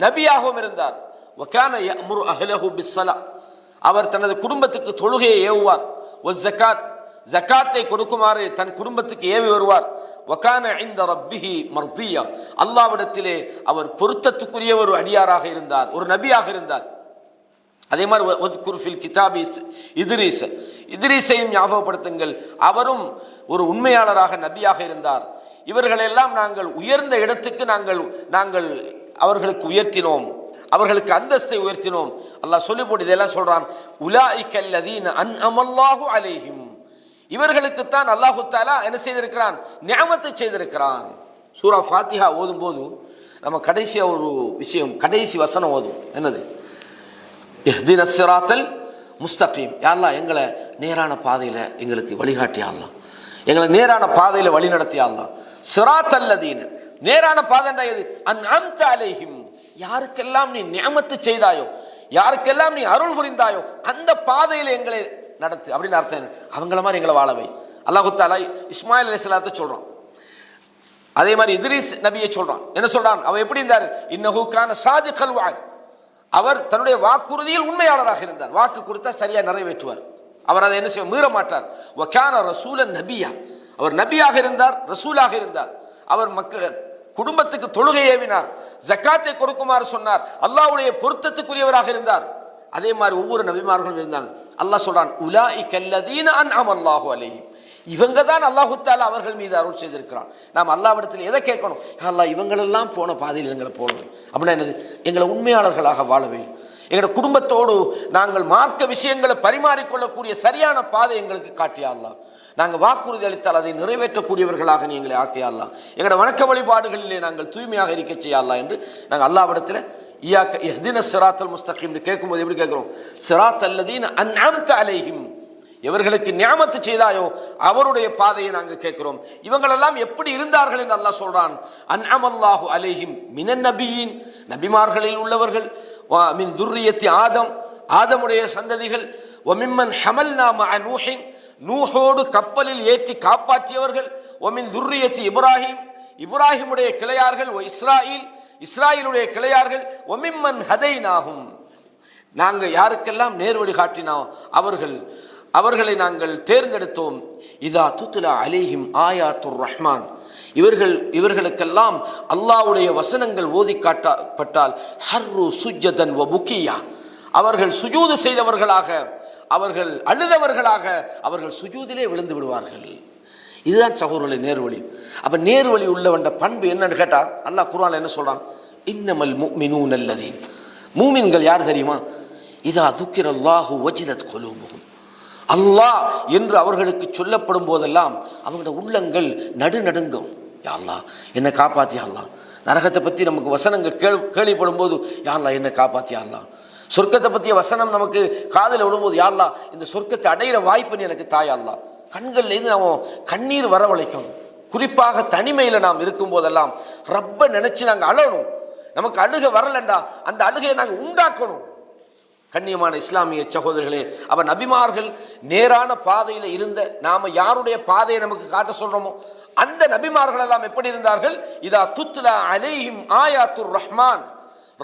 நபியாகவும் இருந்தார். வகான யஅமுரு அஹ்லஹு பிஸ்ஸலா, அவர் தனது குடும்பத்துக்கு தொழுகையை ஏவுவார். வஸ்ஸகாத், ஜகாத்தை கொடுக்குமாறு தன் குடும்பத்துக்கு ஏவி வருவார். வகான இன்த ரப்பிஹி மர்தியா, அல்லாஹ்விடத்திலே அவர் பொருத்தத்துக்குரிய ஒரு அடியாராக இருந்தார், ஒரு நபியாக இருந்தார். அதே மாதிரி வத்குர் ஃபில் கிதாபி இத்ரீஸ், இத்ரீஸையும் ஞாபகப்படுத்துங்கள், அவரும் ஒரு உண்மையாளராக நபியாக இருந்தார். இவர்களெல்லாம் நாங்கள் உயர்ந்த இடத்துக்கு நாங்கள் அவர்களுக்கு உயர்த்தினோம், அவர்களுக்கு அந்தஸ்தை உயர்த்தினோம். அல்லாஹ் சொல்லி போட்டு இதெல்லாம் சொல்றான். உலாயிக அல்லதீன அன்அமல்லாஹு அலைஹிம், இவர்களுக்குத்தான் அல்லாஹு தஆலா என்ன செய்திருக்கிறான், நிஅமத்தை செய்திருக்கிறான். சூரா ஃபாத்திஹா ஓதும் போது நம்ம கடைசியாக ஒரு விஷயம், கடைசி வசனம் ஓதும். என்னது? இஹ்தினஸ் ஸிராத்தல் முஸ்தகீம். யா அல்லாஹ் எங்களை நேரான பாதையில் எங்களுக்கு வழிகாட்டியா அல்லாஹ், எங்களை நேரான பாதையில் வழி நடத்தியா அல்லாஹ். ஸிராத்தல் லதீன, நேரான பாதைண்டா எது? அன்அம்த அலைஹிம், யாருக்கெல்லாம் நீ நிஅமத்து செய்தாயோ, யாருக்கெல்லாம் நீ அருள் புரிந்தாயோ அந்த பாதையில் எங்களை நடத்து அப்படின்னு அர்த்தம். அவங்கள மாதிரி எங்களை வாழவை. அல்லாஹு தஆலா இஸ்மாயில் அலைஹிஸ்ஸலாத்தை சொல்றான். அதே மாதிரி இத்ரீஸ் நபியை சொல்றான். என்ன சொல்றான்? அவர் எப்படி இருந்தார்? இன்னஹு கான சாதிகல் வஅத், அவர் தன்னுடைய வாக்குறுதியில் உண்மையாளராக இருந்தார். வாக்கு கொடுத்தா சரியா நிறைவேற்றுவார். அவர் அதை என்ன செய்ய மீற மாட்டார். வகான ரசூலன் நபியா, அவர் நபியாக இருந்தார், ரசூலாக இருந்தார். அவர் மக்கள் குடும்பத்துக்கு தொழுகை ஏவினார், ஜக்காத்தை கொடுக்குமாறு சொன்னார், அல்லாஹ்வுடைய பொருத்தத்துக்குரியவராக இருந்தார். அதே மாதிரி ஒவ்வொரு நபிமார்களும் இருந்தாங்க. அல்லாஹ் சொல்றான், உலாயிக அல்லதீன அன்அம அல்லாஹு அலைஹிம், இவங்க தான் அல்லாஹு தஆலா அவர்கள் மீது அருள் செய்திருக்கிறான். நாம் அல்லாஹ்விடத்தில் எதை கேட்கணும்? அல்லாஹ் இவங்களெல்லாம் போன பாதையில் எங்களை போடணும். அப்படின்னா என்னது? எங்களை உண்மையாளர்களாக வாழவே, எங்களோட குடும்பத்தோடு நாங்கள் மார்க்க விஷயங்களை பரிமாறிக்கொள்ளக்கூடிய சரியான பாதை எங்களுக்கு காட்டியா அல்லாஹ். நாங்கள் வாக்குறுதி அளித்தால் அதை நிறைவேற்றக்கூடியவர்களாக நீ எங்களை ஆக்கியா அல்லாஹ். எங்களோட வணக்க வழிபாடுகளிலே நாங்கள் தூய்மையாக இருக்க செய்யா அல்லாஹ் என்று நாங்கள் அல்லாஹ்விடத்தில் இய்யாக இஹ்தினஸ் ஸிராத்தல் முஸ்தகீம் கேட்கும்போது எப்படி கேட்கிறோம்? ஸிராத்தல் லதீன அன்அம்த அலைஹிம், எவர்களுக்கு நியாமத்து செய்தாயோ அவருடைய பாதையை நாங்கள் கேட்கிறோம். இவங்களெல்லாம் எப்படி இருந்தார்கள் என்று அல்லாஹ் சொல்றான். அன்அமல்லாஹு அலைஹிம் மினன் நபியீன், நபிமார்களில் உள்ளவர்கள், மின் துர்ரியத்தி ஆதம், ஆதமுடைய சந்ததிகள், வமிம்மன் ஹமல்னா மஅ நூஹின், நூஹோடு கப்பலில் ஏற்றி காப்பாற்றியவர்கள், வமின் துர்ரியத்தி இப்ராஹிம், இப்ராஹிமுடைய கிளையார்கள், இஸ்ராயில், இஸ்ராயிலுடைய கிளையார்கள், வமிம்மன் ஹதைனாஹும், நாங்கள் யாருக்கெல்லாம் நேர்வழி காட்டினோம் அவர்களை நாங்கள் தேர்ந்தெடுத்தோம். இதா துத்லா அலைஹிம் ஆயாத்துர் ரஹ்மான், இவர்களுக்கெல்லாம் அல்லாஹ்வுடைய வசனங்கள் ஓதி காட்டப்பட்டால் ஹர்ரு சுஜ்ஜதன் வ புக்கியா, அவர்கள் சுஜூது செய்தவர்களாக, அவர்கள் அழுதவர்களாக அவர்கள் சுஜூதிலே விழுந்து விடுவார்கள். இதுதான் சகோதரர்களை நேர்வழி. அப்ப நேர்வழி உள்ளவண்ட பண்பு என்னன்னு கேட்டா அல்லாஹ் குர்ஆன்ல என்ன சொல்றான்? இன்னமல் முஃமினூன அல்லதீன், மூமின்கள் யார் தெரியுமா? இதா துக்கிரல்லாஹு வஜிலத் குலூபுஹும், அல்லாஹ் என்று அவர்களுக்கு சொல்லப்படும் போதெல்லாம் அவங்களோட உள்ளங்கள் நடுநடுங்கும். யா அல்லாஹ் என்னை காப்பாத்தியா அல்லாஹ். நரகத்தை பற்றி நமக்கு வசனங்கள் கேள்விப்படும் போது யா அல்லாஹ் என்னை காப்பாத்தியா அல்லாஹ். சொர்க்கத்தை பற்றிய வசனம் நமக்கு காதில் விடும்போது யா அல்லாஹ் இந்த சொர்க்கத்தை அடையிற வாய்ப்பு எனக்கு தாயா அல்லாஹ். கண்கள்லேருந்து நம்ம கண்ணீர் வரவழைக்கும். குறிப்பாக தனிமையில் நாம் இருக்கும் போதெல்லாம் ரப்ப நினைச்சு நாங்கள் அழணும். நமக்கு அழுகை வரலண்டா அந்த அழுகையை நாங்கள் உண்டாக்கணும். கண்ணியமான இஸ்லாமிய சகோதரர்களே, அவ நபிமார்கள் நேரான பாதையில் இருந்த, நாம யாருடைய பாதையை நமக்கு காட்ட சொல்றோமோ அந்த நபிமார்கள் எல்லாம் எப்படி இருந்தார்கள்? இதா துத்லா அலைஹிம் ஆயாத்துர் ரஹ்மான்,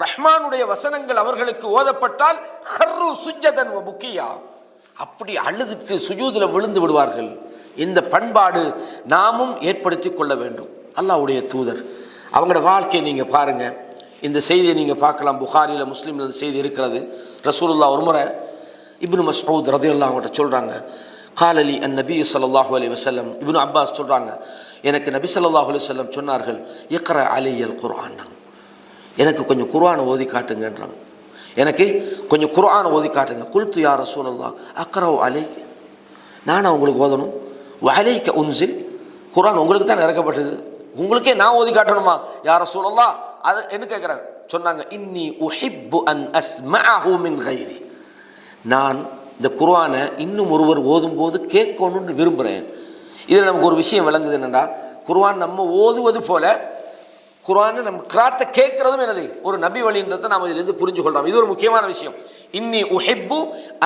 ரஹ்மானுடைய வசனங்கள் அவர்களுக்கு ஓதப்பட்டால் ஹர்ரு சுஜ்ஜதன் வ புக்கியா, அப்படி அழுதுட்டு சுஜூதுல விழுந்து விடுவார்கள். இந்த பண்பாடு நாமும் ஏற்படுத்தி கொள்ள வேண்டும். அல்லாஹ்வுடைய தூதர் அவங்களோட வாழ்க்கையை நீங்க பாருங்க. இந்த செய்தியை நீங்கள் பார்க்கலாம், புகாரியில் முஸ்லீமில் இந்த செய்தி இருக்கிறது. ரசூலுல்லாஹ் ஒரு முறை இப்னு மஸ்ஊத் ரலியல்லாஹு அன்ஹு சொல்கிறாங்க, காலலி அன் நபி ஸல்லல்லாஹு அலைஹி வஸல்லம், இப்னு அப்பாஸ் சொல்கிறாங்க, எனக்கு நபி ஸல்லல்லாஹு அலைஹி வஸல்லம் சொன்னார்கள், இக்ரா அலையல் குர்ஆன், எனக்கு கொஞ்சம் குர்ஆனை ஓதி காட்டுங்கன்றாங்க. எனக்கு கொஞ்சம் குர்ஆனை ஓதி காட்டுங்க. குல்து யா ரசூலல்லாஹ் அக்ரவு அலைக, நானும் உங்களுக்கு ஓதணும். வஅலைக உன்சில், குர்ஆன் உங்களுக்கு தான் இறக்கப்பட்டது, உங்களுக்கே நான் ஓதி காட்டணுமா யா ரசூலல்லாஹ்? அது என்ன கேட்குறாங்க? சொன்னாங்க, இன்னி உஹிப்பு அன் அஸ்மஅஹு மின் கைரி, நான் இந்த குர்ஆனை இன்னும் ஒருவர் ஓதும்போது கேட்கணும்னு விரும்புகிறேன். இதில் நமக்கு ஒரு விஷயம் விளங்குது என்னன்னா, குர்ஆன் நம்ம ஓதுவது போல குர்ஆனை நம்ம கிராத்தை கேட்கறதும் என்னது ஒரு நபி வழின்றதை நாம் இதிலிருந்து புரிஞ்சு கொள்றோம். இது ஒரு முக்கியமான விஷயம். இன்னி உஹிப்பு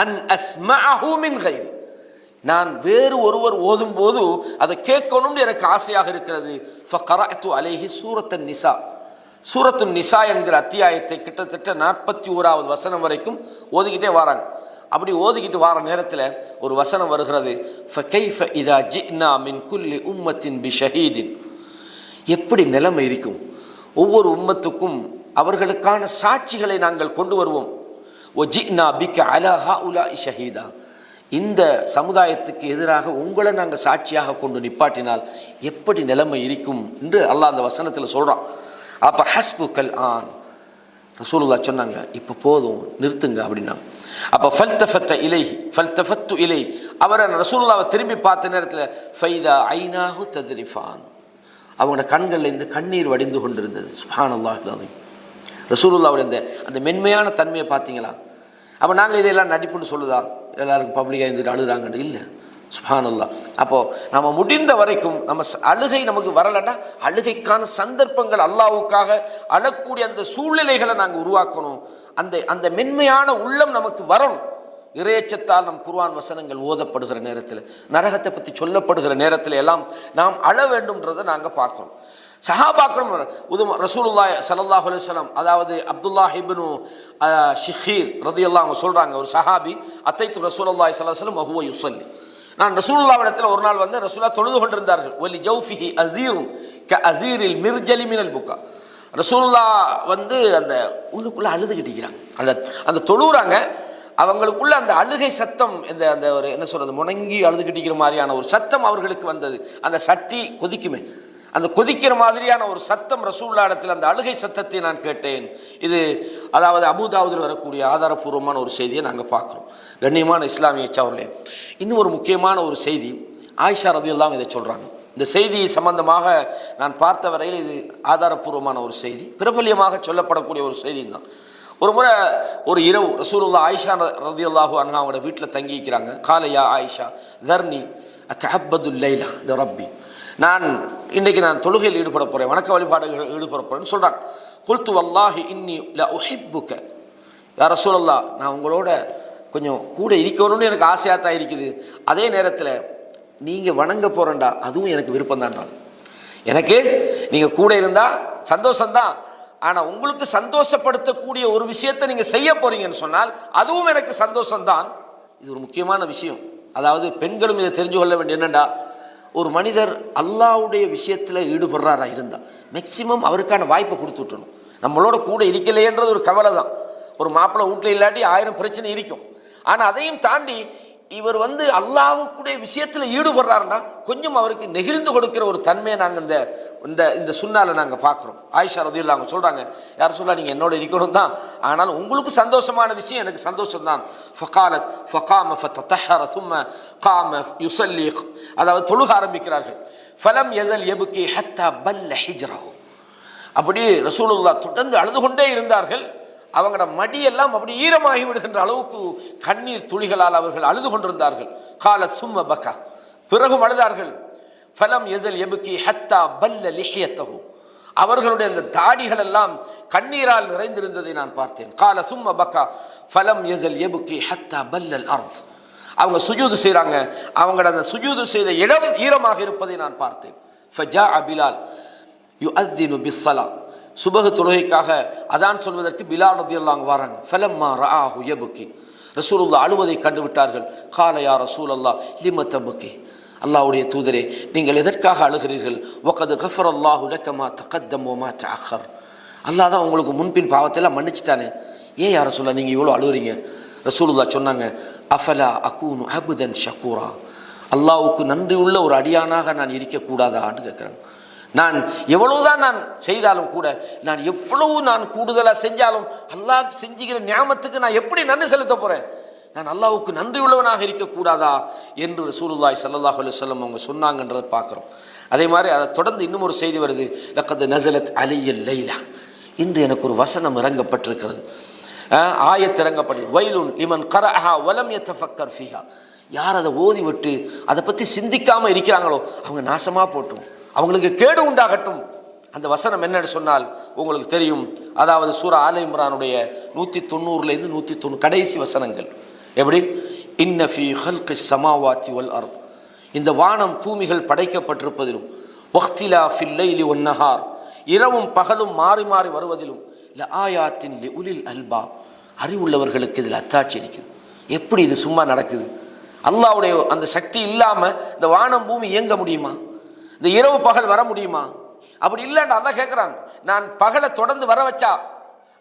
அன் அஸ்மஅஹு மின் கைரி, நான் வேறு ஒருவர் ஓதும் போது அதை கேட்கணும்னு எனக்கு ஆசையாக இருக்கிறது. ஃபகரஅத்து அலைஹி சூரத்துன் நிசா, சூரத்துன் நிசா என்கிற அத்தியாயத்தை கிட்டத்தட்ட 41வது வசனம் வரைக்கும் ஓதிக்கிட்டே வராங்க. அப்படி ஓதிக்கிட்டு வார நேரத்தில் ஒரு வசனம் வருகிறது, ஃபகைஃப இதா ஜினா மின் குல்லி உம்மத்தின் பிஷஹீதின், எப்படி நிலைமை இருக்கும், ஒவ்வொரு உம்மத்துக்கும் அவர்களுக்கான சாட்சிகளை நாங்கள் கொண்டு வருவோம். வஜினா பிக அலா ஹாஉலாஇ ஷஹீதா, இந்த சமுதாயத்துக்கு எதிராக உங்களை நாங்கள் சாட்சியாக கொண்டு நிப்பாட்டினால் எப்படி நிலைமை இருக்கும் என்று அல்லாஹ் அந்த வசனத்தில் சொல்கிறான். அப்போ ஹஸ்புக்கல் ஆன், ரசூலுல்லாஹ் சொன்னாங்க, இப்போ போதும் நிறுத்துங்க அப்படின்னாங்க. அப்போ ஃபல்தஃபத்து இலை, அவரை ரசூலுல்லாஹ்வை திரும்பி பார்த்த நேரத்தில் ஃபைதா ஐனாஹு தத்ரிஃபான், அவங்களோட கண்களில் இருந்து கண்ணீர் வடிந்து கொண்டிருந்தது. சுப்ஹானல்லாஹ் அலீம். ரசூலுல்லாவுடைய அந்த மென்மையான தன்மையை பார்த்தீங்களா? அப்போ நாங்கள் இதையெல்லாம் நடிப்புன்னு சொல்லுதா? எல்லாருக்கும் பப்ளிக்காக இருந்துட்டு அழுகிறாங்கன்னு இல்லை. சுப்ஹானல்லாஹ். அப்போது நம்ம முடிந்த வரைக்கும் நம்ம அழுகை நமக்கு வரலைன்னா அழுகைக்கான சந்தர்ப்பங்கள், அல்லாஹ்வுக்காக அழக்கூடிய அந்த சூழ்நிலைகளை நாங்கள் உருவாக்கணும். அந்த மென்மையான உள்ளம் நமக்கு வரணும். இறையச்சத்தால் நம் குர்ஆன் வசனங்கள் ஓதப்படுகிற நேரத்தில், நரகத்தை பற்றி சொல்லப்படுகிற நேரத்தில் எல்லாம் நாம் அழ வேண்டும்ன்றதை நாங்கள் பார்க்குறோம். சஹாபாக்களும் ரசூலுல்லாஹி ஸல்லல்லாஹு அலைஹி வஸல்லம், அதாவது அப்துல்லாஹ் இப்னு ஷிஹீர் ரலியல்லாஹு அன்ஹு சொல்கிறாங்க, ஒரு சஹாபி, அத்தைத்து ரசூலுல்லாஹி ஸல்லல்லாஹு அலைஹி வஸல்லம் வஹுவ யுஸல்லி, நான் ரசூலுல்லாஹ்விடத்தில் ஒரு நாள் வந்து ரசூலுல்லாஹ் தொழுது கொண்டிருந்தார்கள். வலி ஜௌஃபிஹி அஸீரும் க அஸீரில் மிர்ஜலி மினல் புக்கா. ரசூலுல்லாஹ் வந்து அந்த உள்ளுக்குள்ளே அழுதுகிட்டு இருக்கிறாங்க, அந்த தொழுகிறாங்க. அவங்களுக்குள்ள அந்த அழுகை சத்தம், அந்த ஒரு என்ன சொல்றது, முணங்கி அழுதுகிட்டிக்கிற மாதிரியான ஒரு சத்தம் அவர்களுக்கு வந்தது. அந்த சட்டி கொதிக்குமே, அந்த கொதிக்கிற மாதிரியான ஒரு சத்தம் ரசூலுல்லாஹ் இடத்தில், அந்த அழுகை சத்தத்தை நான் கேட்டேன். இது அதாவது அபூதாவுதில் வரக்கூடிய ஆதாரபூர்வமான ஒரு செய்தியை நாங்கள் பார்க்குறோம். கண்ணியமான இஸ்லாமிய சகோதரர்களே, இன்னும் ஒரு முக்கியமான ஒரு செய்தி, ஆயிஷா ரலியல்லாஹு இதை சொல்கிறாங்க. இந்த செய்தி சம்பந்தமாக நான் பார்த்த வரையில் இது ஆதாரபூர்வமான ஒரு செய்தி, பிரபல்யமாக சொல்லப்படக்கூடிய ஒரு செய்தி தான். ஒரு முறை ஒரு இரவு ரசூலுல்லாஹ் ஆயிஷா ரலியல்லாஹு அன்ஹா அவங்களோட வீட்டில் தங்கிக்கிறாங்க. காலையா ஆயிஷா தர்னி அத்தஅப்பதுல் லைலா லரப்பி, நான் இன்றைக்கு தொழுகையில் ஈடுபட போகிறேன், வணக்க வழிபாடுகள் ஈடுபட போகிறேன்னு சொல்கிறாங்க. குல்து வல்லாஹி இன்னி ல உஹிப்புக யா ரசூலல்லாஹ், நான் உங்களோட கொஞ்சம் கூட இருக்கணும்னு எனக்கு ஆசையாக தான் இருக்குது. அதே நேரத்தில் நீங்கள் வணங்க போகிறேன்டா, அதுவும் எனக்கு விருப்பம்தான்டா. எனக்கு நீங்கள் கூட இருந்தால் சந்தோஷம்தான், ஆனால் உங்களுக்கு சந்தோஷப்படுத்தக்கூடிய ஒரு விஷயத்தை நீங்கள் செய்ய போகிறீங்கன்னு சொன்னால் அதுவும் எனக்கு சந்தோஷம்தான். இது ஒரு முக்கியமான விஷயம். அதாவது பெண்களும் இதை தெரிஞ்சு கொள்ள வேண்டிய என்னென்னா, ஒரு மனிதர் அல்லாஹ்வுடைய விஷயத்தில் ஈடுபடுறாரா இருந்தால் மேக்சிமம் அவருக்கான வாய்ப்பை கொடுத்து விட்டணும். நம்மளோட கூட இருக்கலையேன்றது ஒரு கவலை தான். ஒரு மாப்பிள்ளை வீட்டில் இல்லாட்டி 1000 பிரச்சனை இருக்கும். ஆனால் அதையும் தாண்டி இவர் வந்து அல்லாஹ்வுடைய விஷயத்தில் ஈடுபடுறாருன்னா கொஞ்சம் அவருக்கு நெகிழ்ந்து கொடுக்கிற ஒரு தன்மையை நாங்கள் இந்த சுன்னால நாங்கள் பார்க்குறோம். ஆயிஷா ரலியல்லாஹு அன்ஹா சொல்கிறாங்க, யார் சொல்லா நீங்கள் என்னோட இருக்கணும் தான், ஆனால் உங்களுக்கு சந்தோஷமான விஷயம் எனக்கு சந்தோஷம் தான். ஃபகாலத் ஃபகாம ஃபதஹர சும்ம காம யுஸல்லி, அதாவது தொழுக ஆரம்பிக்கிறார்கள். ஃபலம் யஸல் யப்கி ஹத்தா பல்ல ஹிஜ்ரஹு, அப்படி ரசூலுல்லாஹ் தொடர்ந்து அழுது கொண்டே இருந்தார்கள். அவங்களோட மடியெல்லாம் அப்படி ஈரமாகி விடுகின்ற அளவுக்கு கண்ணீர் துளிகளால் அவர்கள் அழுது கொண்டிருந்தார்கள். காலத் சும்ம பக்கா, பிறகும் அழுதார்கள். ஃபலம் யஸல் யப்கி ஹத்தா பல்ல லிஹியத்தஹு, அவர்களுடைய அந்த தாடிகள் எல்லாம் கண்ணீரால் நிறைந்திருந்ததை நான் பார்த்தேன். கால சும்ம பக்கா ஃபலம் யஸல் யப்கி ஹத்தா பல்லல் அர்த், அவங்க சுஜூது செய்கிறாங்க, அவங்களோட அந்த சுஜூது செய்த இடம் ஈரமாக இருப்பதை நான் பார்த்தேன். ஃபஜாஅ பிலால் யுஅத்தினு பிஸ்ஸலா, சுபஹ் தொழுகைக்காக அதான் சொல்வதற்கு பிலால் ரலியல்லாஹு அன்ஹு வராங்க. ஃபலம்மா ரஆஹு யப்கி, ரசூலுல்லாஹ் அழுவதை கண்டுவிட்டார்கள். கால யா ரசூலல்லாஹ் லிம தப்கி, அல்லாஹ்வுடைய தூதரே நீங்கள் எதற்காக அழுகிறீர்கள்? வகத் கஃபரல்லாஹு லக மா தகத்தம் வ மா தஅக்கர், அல்லாஹ் தான் உங்களுக்கு முன்பின் பாவத்தெல்லாம் மன்னிச்சிட்டானே, ஏன் யா ரசூலல்லாஹ் நீங்கள் இவ்வளோ அழுகுறீங்க? ரசூலுல்லாஹ் சொன்னாங்க, அஃபலா அகூனு அப்தன் ஷக்கூரா, அல்லாஹ்வுக்கு நன்றி உள்ள ஒரு அடியானாக நான் இருக்கக்கூடாதான்னு கேட்குறாங்க. நான் எவ்வளவுதான் நான் செய்தாலும் கூட, நான் எவ்வளவு நான் கூடுதலாக செஞ்சாலும் அல்லாஹ் செஞ்சுக்கிற நியாமத்துக்கு நான் எப்படி நன்றி செலுத்த போகிறேன்? நான் அல்லாஹ்வுக்கு நன்றி உள்ளவனாக இருக்கக்கூடாதா என்று ரசூலுல்லாஹி ஸல்லல்லாஹு அலைஹி வஸல்லம் அவங்க சொன்னாங்கன்றதை பார்க்குறோம். அதே மாதிரி அதை தொடர்ந்து இன்னும் ஒரு செய்தி வருது, லக்கத் நஸலத் அலையல் லைலா, இன்று எனக்கு ஒரு வசனம் இறங்கப்பட்டிருக்கிறது, ஆயத் இறங்கப்பட்டது. வைலுன் லிமன் கரஅஹா வலம் யதஃபக்கர் ஃபீஹா, யார் அதை ஓதி விட்டு அதை பற்றி சிந்திக்காமல் இருக்கிறாங்களோ அவங்க நாசமாக போட்டும், அவங்களுக்கு கேடு உண்டாகட்டும். அந்த வசனம் என்னன்னு சொன்னால் உங்களுக்கு தெரியும், அதாவது சூரா ஆல இம்ரானுடைய 190லேருந்து 190 கடைசி வசனங்கள். எப்படி? இன்ன ஃபீ ஹல்கிஸ் ஸமாவாத்தி வல் அர்த், இந்த வானம் பூமிகள் படைக்கப்பட்டிருப்பதிலும், வக்திலாஃபில் லைலி வன் நஹார், இரவும் பகலும் மாறி மாறி வருவதிலும், ல ஆயாத்தின் லி உலில் அல்பாப், அறிவுள்ளவர்களுக்கு இதில் அத்தாட்சி இருக்குது. எப்படி இது சும்மா நடக்குது? அல்லாஹ்வுடைய அந்த சக்தி இல்லாமல் இந்த வானம் பூமி இயங்க முடியுமா? இந்த இரவு பகல் வர முடியுமா? அப்படி இல்லைன்னு அல்லாஹ் கேட்குறான். நான் பகலை தொடர்ந்து வர வச்சா,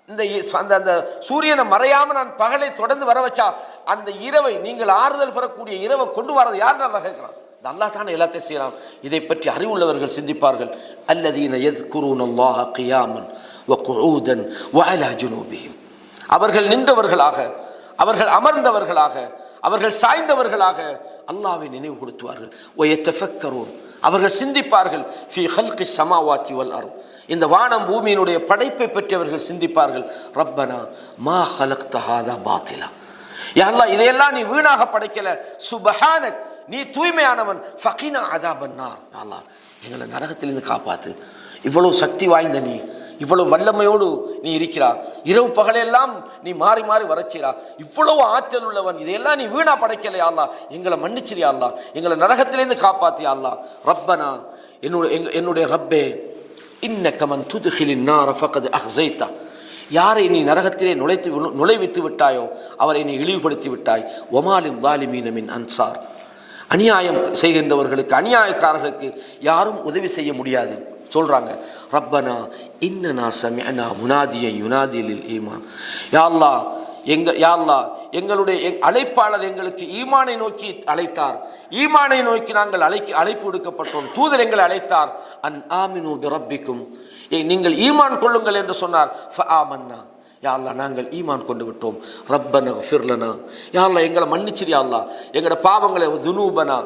அந்த சூரியனை மறையாமல் நான் பகலை தொடர்ந்து வர வச்சா, அந்த இரவை நீங்கள் ஆறுதல் பெறக்கூடிய இரவை கொண்டு வரது யாருன்னு அல்லாஹ் கேட்குறான். இந்த அல்லாஹ் தானே எல்லாத்தையும் செய்யறான். இதை பற்றி அறிவுள்ளவர்கள் சிந்திப்பார்கள். அல்லதீன யذ்குரூனல்லாஹ கியாமன் வ குஊதன் வ அலா ஜுனூபிஹிம், அவர்கள் நின்றவர்களாக, அவர்கள் அமர்ந்தவர்களாக, அவர்கள் சாய்ந்தவர்களாக அல்லாஹ்வை நினைவு கொடுத்துவார்கள். வ யதஃபக்கரூன், அவர்கள் சிந்திப்பார்கள். ஃபீ ஹல்கி ஸமாவாத்தி வல் அர்த், இந்த வானம் பூமியினுடைய படைப்பை பற்றி அவர்கள் சிந்திப்பார்கள். ரப்பனா மா ஹலக்த ஹாதா பாத்திலா, யா அல்லாஹ் இதையெல்லாம் நீ வீணாக படைக்கல. சுப்ஹானக், நீ தூய்மையானவன். ஃபகினா அஸாபன் நார், யா அல்லாஹ் எங்களை நரகத்திலிருந்து காப்பாத்து. இவ்வளவு சக்தி வாய்ந்த நீ, இவ்வளவு வல்லமையோடு நீ இருக்கிறா, இரவு பகலெல்லாம் நீ மாறி மாறி வரச்சிரா, இவ்வளவு ஆற்றல் உள்ளவன், இதையெல்லாம் நீ வீணா படைக்கலையா அல்லா, எங்களை மன்னிச்சிரியா அல்லா, எங்களை நரகத்திலேருந்து காப்பாத்தியா அல்லா. ரப்பனா, என்னுடைய ரப்பே, இன்னக மன் துத்கிலின் நார ஃபகத் அஹ்ஸைதா, யாரை நீ நரகத்திலே நுழைவித்து விட்டாயோ அவரை நீ இழிவுபடுத்தி விட்டாய். வமாலில் ஸாலிமீன மின் அன்சார், அநியாயம் செய்கின்றவர்களுக்கு, அநியாயக்காரர்களுக்கு யாரும் உதவி செய்ய முடியாது சொல்றாங்க. ரப்பனா இன்னனா சமிஅனா முனாதியன் யுனாதி லில் ஈமான், யா அல்லாஹ் எங்களுடைய அழைப்பாளர் எங்களுக்கு ஈமானை நோக்கி அழைத்தார், ஈமானை நோக்கி நாங்கள் அழைப்பு விடுக்கப்பட்டோம், தூதர் எங்களை அழைத்தார். அன் ஆமினு பிரப்பிக்கும், நீங்கள் ஈமான் கொள்ளுங்கள் என்று சொன்னார். ஃபஆமன்னா, யா அல்லாஹ் நாங்கள் ஈமான் கொண்டு விட்டோம். ரப்பனா ஃபிர் லனா, யா அல்லாஹ் எங்களை மன்னிச்சிரியா அல்லாஹ், எங்களோட பாவங்களை, துனூபனா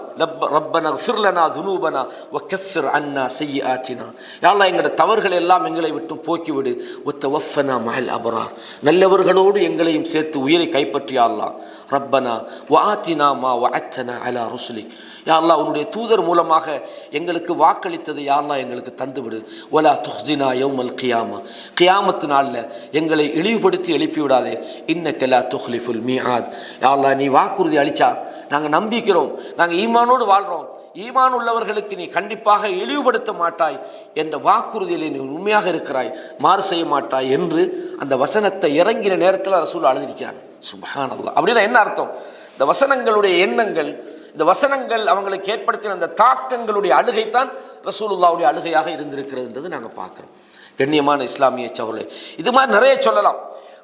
ரப்பனா ஃபிர் லனா துனூபனா வகஃபிர் அன்னா ஸய்யிஆத்தினா, யா அல்லாஹ் எங்களோட தவறுகளை எல்லாம் எங்களை விட்டு போக்கிவிடு. வத்தவஃபனா மஅல் அப்ரார், நல்லவர்களோடு எங்களையும் சேர்த்து உயிரை கைப்பற்றியா அல்லாஹ். ரப்பனா வஆத்தினா மா வஅத்தனா அலா ருசுலிக், யா அல்லாஹ் உன்னுடைய தூதர் மூலமாக எங்களுக்கு வாக்களித்தது யா அல்லாஹ் எங்களுக்கு தந்துவிடு. வலா துஹ்ஸினா யௌமல் கியாமா, கியாமத்து நாளில் எங்களை இழிவுபடுத்தி எழுப்பி விடாதே. இன்னக லா துக்லிஃபுல் மீஆத், யா அல்லாஹ் நீ வாக்குறுதி அளிச்சா நாங்கள் நம்பிக்கிறோம், நாங்கள் ஈமானோடு வாழ்கிறோம், ஈமான் உள்ளவர்களுக்கு நீ கண்டிப்பாக இழிவுபடுத்த மாட்டாய் என்ற வாக்குறுதியில் நீ உண்மையாக இருக்கிறாய், மாறு செய்ய மாட்டாய் என்று அந்த வசனத்தை இறங்கின நேரத்தில் ரசூல் அழுதிருக்கிறாங்க. சுப்ஹானல்லாஹ். அப்படின்னா என்ன அர்த்தம்? இந்த வசனங்களுடைய எண்ணங்கள், இந்த வசனங்கள் அவங்களுக்கு ஏற்படுத்தின அந்த தாக்கங்களுடைய அழுகைத்தான் ரசூலுல்லாவுடைய அழுகையாக இருந்திருக்கிறதுன்றது நாங்கள் பார்க்குறோம். கண்ணியமான இஸ்லாமிய சகோதரர்களே, இது மாதிரி நிறைய சொல்லலாம்.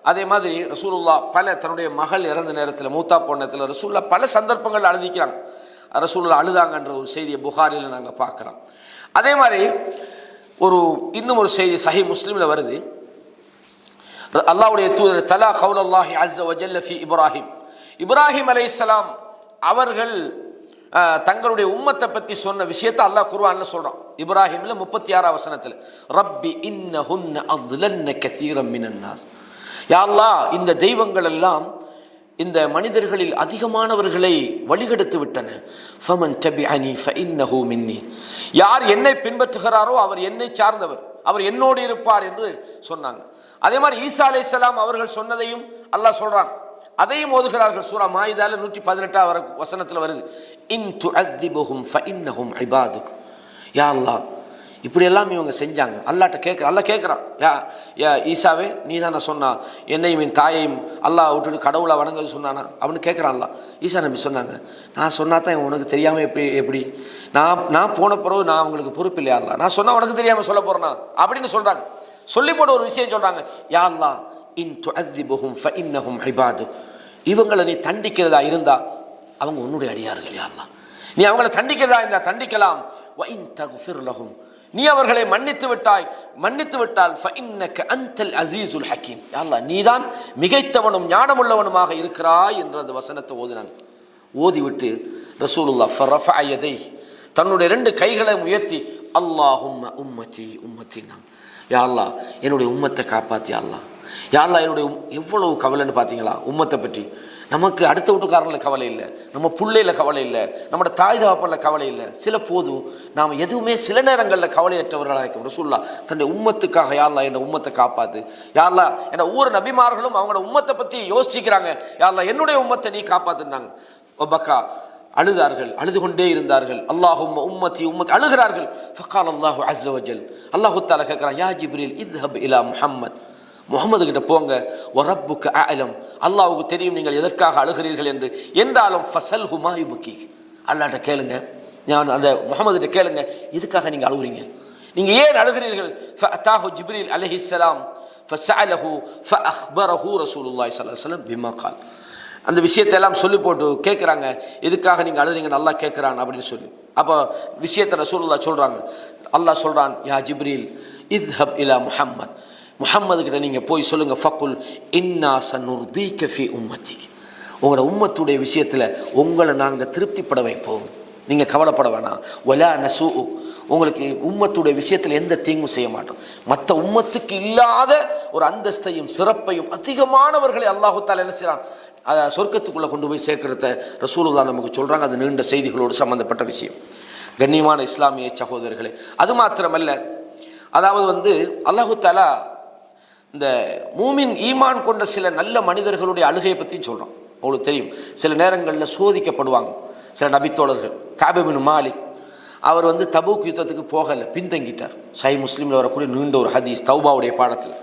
அதே மாதிரி ரசூலுல்லா தன்னுடைய மகள் இறந்த நேரத்தில், மூத்தா போன நேரத்தில் ரசூலுல்லா பல சந்தர்ப்பங்கள் அழுதிக்கிறாங்க. ரசூலுல்லா அழுதாங்கன்ற ஒரு செய்தியை புகாரியில் நாங்கள் பார்க்குறோம். அதே மாதிரி இன்னும் ஒரு செய்தி சஹீஹ் முஸ்லிமில் வருது. அல்லாஹ்வுடைய தூதர் தலா கௌலல்லாஹி அஸ்ஸ வஜல்ல ஃபி இப்ராஹிம் அலைஹிஸ்ஸலாம் அவர்கள் தங்களுடைய உம்மத்தை பற்றி சொன்ன விஷயத்தை அல்லாஹ் குர்ஆன்ல சொல்றான். இப்ராஹிம்ல 36 வசனத்தில், ரப்பி இன்னஹுன்ன அضللن كثيرا من الناس, யா அல்லாஹ் இந்த தெய்வங்கள் எல்லாம் இந்த மனிதர்களில் அதிகமானவர்களை வழிகெடுத்து விட்டன. ஃபமன் தபிஅனி ஃபஇன்னஹு மின்னி, யார் என்னை பின்பற்றுகிறாரோ அவர் என்னை சார்ந்தவர், அவர் என்னோடு இருப்பார் என்று சொன்னாங்க. அதே மாதிரி ஈசா அலைஹிஸ்ஸலாம் அவர்கள் சொன்னதையும் அல்லாஹ் சொல்றான், அதையும் ஓதுகிறார்கள். சூரா மாயிதால 118 வசனத்தில் வருது, இன் துஅذிபுஹும் ஃபஇன்னஹும் இபாதுக், யா அல்லாஹ் இப்படி எல்லாம் இவங்க செஞ்சாங்க. அல்லாஹ்ட்ட கேட்குறான், அல்லாஹ் கேட்குறான், யா ஈசாவே நீ தானே சொன்னா என்னையும் என் தாயையும் அல்லாஹ் விட்டுட்டு கடவுளை வணங்குறது சொன்னானா அப்படின்னு கேட்குறான் அல்லாஹ். ஈசா நபி சொன்னாங்க, நான் சொன்னா தான் உனக்கு தெரியாமல் எப்படி நான் போன பிறகு நான் அவங்களுக்கு பொறுப்பு இல்லையா அல்லாஹ், நான் சொன்னா உனக்கு தெரியாமல் சொல்ல போறேனா அப்படின்னு சொல்றாங்க. சொல்லி போட்டு ஒரு விஷயம் சொல்றாங்க, யா அல்லாஹ் இன் துஅذிபுஹும் ஃபஇன்னஹும் இபாதுக், இவங்களை நீ தண்டிக்கிறதா இருந்தா அவங்க உன்னுடைய அடியார்கள், யா அல்லாஹ் நீ அவங்களை தண்டிக்கிறதா இருந்தா தண்டிக்கலாம். வ இன் தக்ஃபிர் லஹும், நீ அவர்களை மன்னித்து விட்டால் ஃபஇன்னக அன்தல் அஸீஸுல் ஹக்கீம், யா அல்லாஹ் நீதான் மிகைத்தவனும் ஞானமுள்ளவனுமாக இருக்கிறாய் என்ற அந்த வசனத்தை ஓதினாங்க. ஓதிவிட்டு ரசூலுல்லாஹ் ஃபரஃபஅ யதைஹி, தன்னுடைய 2 கைகளை உயர்த்தி அல்லாஹும்ம உம்மத்தி உம்மத்தினாம், யா அல்லாஹ் என்னுடைய உம்மத்தை காப்பாத்தி, யா அல்லாஹ் யா அல்லாஹ் என்னுடைய எவ்வளவு கவலைன்னு பார்த்தீங்களா உம்மத்தை பற்றி. நமக்கு அடுத்த வீட்டுக்காரங்களில் கவலை இல்லை, நம்ம பிள்ளையில் கவலை இல்லை, நம்மளோட தாய் தகப்பனில் கவலை இல்லை. சில போது நாம் எதுவுமே சில நேரங்களில் கவலையற்றவர்களாக இருக்கும். ரசூலுல்லாஹ் தன்னுடைய உம்மத்துக்காக, யா அல்லாஹ் என்னை உம்மத்தை காப்பாத்து, யா அல்லாஹ் என்ற ஒவ்வொரு நபிமார்களும் அவங்களோட உம்மத்தை பற்றி யோசிக்கிறாங்க, யா அல்லாஹ் என்னுடைய உம்மத்தை நீ காப்பாத்துனாங்க. ஒபக்கா அழுதார்கள், அழுது கொண்டே இருந்தார்கள். அல்லாஹும்ம உம்மத்தி உம்மத்தி அழுகிறார்கள். ஃபகால் அல்லாஹு அஸ்ஸ வஜல், அல்லாஹு தஆலா கேட்குறான், யா ஜிப்ரீல் இத்ஹப் இலா முஹம்மத், முகமது கிட்ட போங்க, வரப்புக்கு அலம், அல்லாஹ்வுக்கு தெரியும் நீங்கள் எதற்காக அழுகிறீர்கள் என்று. என்றாலும் ஃபஸல்ஹு மா யுபகி, அல்லாஹ்ட்ட கேளுங்க, நான் அந்த முகமது கிட்ட கேளுங்க எதுக்காக நீங்க அழுகிறீங்க, நீங்க ஏன் அழுகிறீர்கள். ஃபஅதாஹு ஜிப்ரீல் அலைஹிஸ்ஸலாம் ஃபஸஅலஹு ஃபஅக்பரஹு ரசூலுல்லாஹி ஸல்லல்லாஹு அலைஹி வஸல்லம் பிமா கால், அந்த விஷயத்தை எல்லாம் சொல்லி போட்டு கேட்குறாங்க, எதுக்காக நீங்கள் அழுகிறீங்கன்னு அல்லாஹ் கேட்குறான் அப்படின்னு சொல்லி. அப்போ விஷயத்தை ரசூலுல்லாஹ் சொல்கிறாங்க, அல்லாஹ் சொல்கிறான், யா ஜிப்ரீல் இத்ஹப் இலா முஹம்மத், முஹம்மது கிட்ட நீங்கள் போய் சொல்லுங்கள், ஃபக்குல் இன்னா சனுர்தீக ஃபீ உம்மத்திக், உங்களோட உம்மத்துடைய விஷயத்தில் உங்களை நாங்கள் திருப்திப்பட வைப்போம், நீங்கள் கவலைப்பட வேணாம். வலா நசூ, உங்களுக்கு உம்மத்துடைய விஷயத்தில் எந்த தீங்கும் செய்ய மாட்டோம். மற்ற உம்மத்துக்கு இல்லாத ஒரு அந்தஸ்தையும் சிறப்பையும் அதிகமானவர்களை அல்லாஹு தஆலா என்ன செய்யறான், சொர்க்கத்துக்குள்ளே கொண்டு போய் சேர்க்கிறத ரசூலுல்லாஹ் நமக்கு சொல்கிறாங்க. அது நீண்ட செய்திகளோடு சம்பந்தப்பட்ட விஷயம். கண்ணியமான இஸ்லாமிய சகோதரர்களே, அது மாத்திரமல்ல, அதாவது அல்லாஹு தஆலா இந்த மூமின் ஈமான் கொண்ட சில நல்ல மனிதர்களுடைய அழுகையை பற்றியும் சொல்கிறோம். உங்களுக்கு தெரியும், சில நேரங்களில் சோதிக்கப்படுவாங்க சில நபித்தோழர்கள். கஅப் இப்னு மாலிக் அவர் தபூக் யுத்தத்துக்கு போகலை, பின்தங்கிட்டார். சஹீஹ் முஸ்லிமில் வரக்கூடிய நீண்ட ஒரு ஹதீஸ், தௌபாவுடைய பாடத்தில்.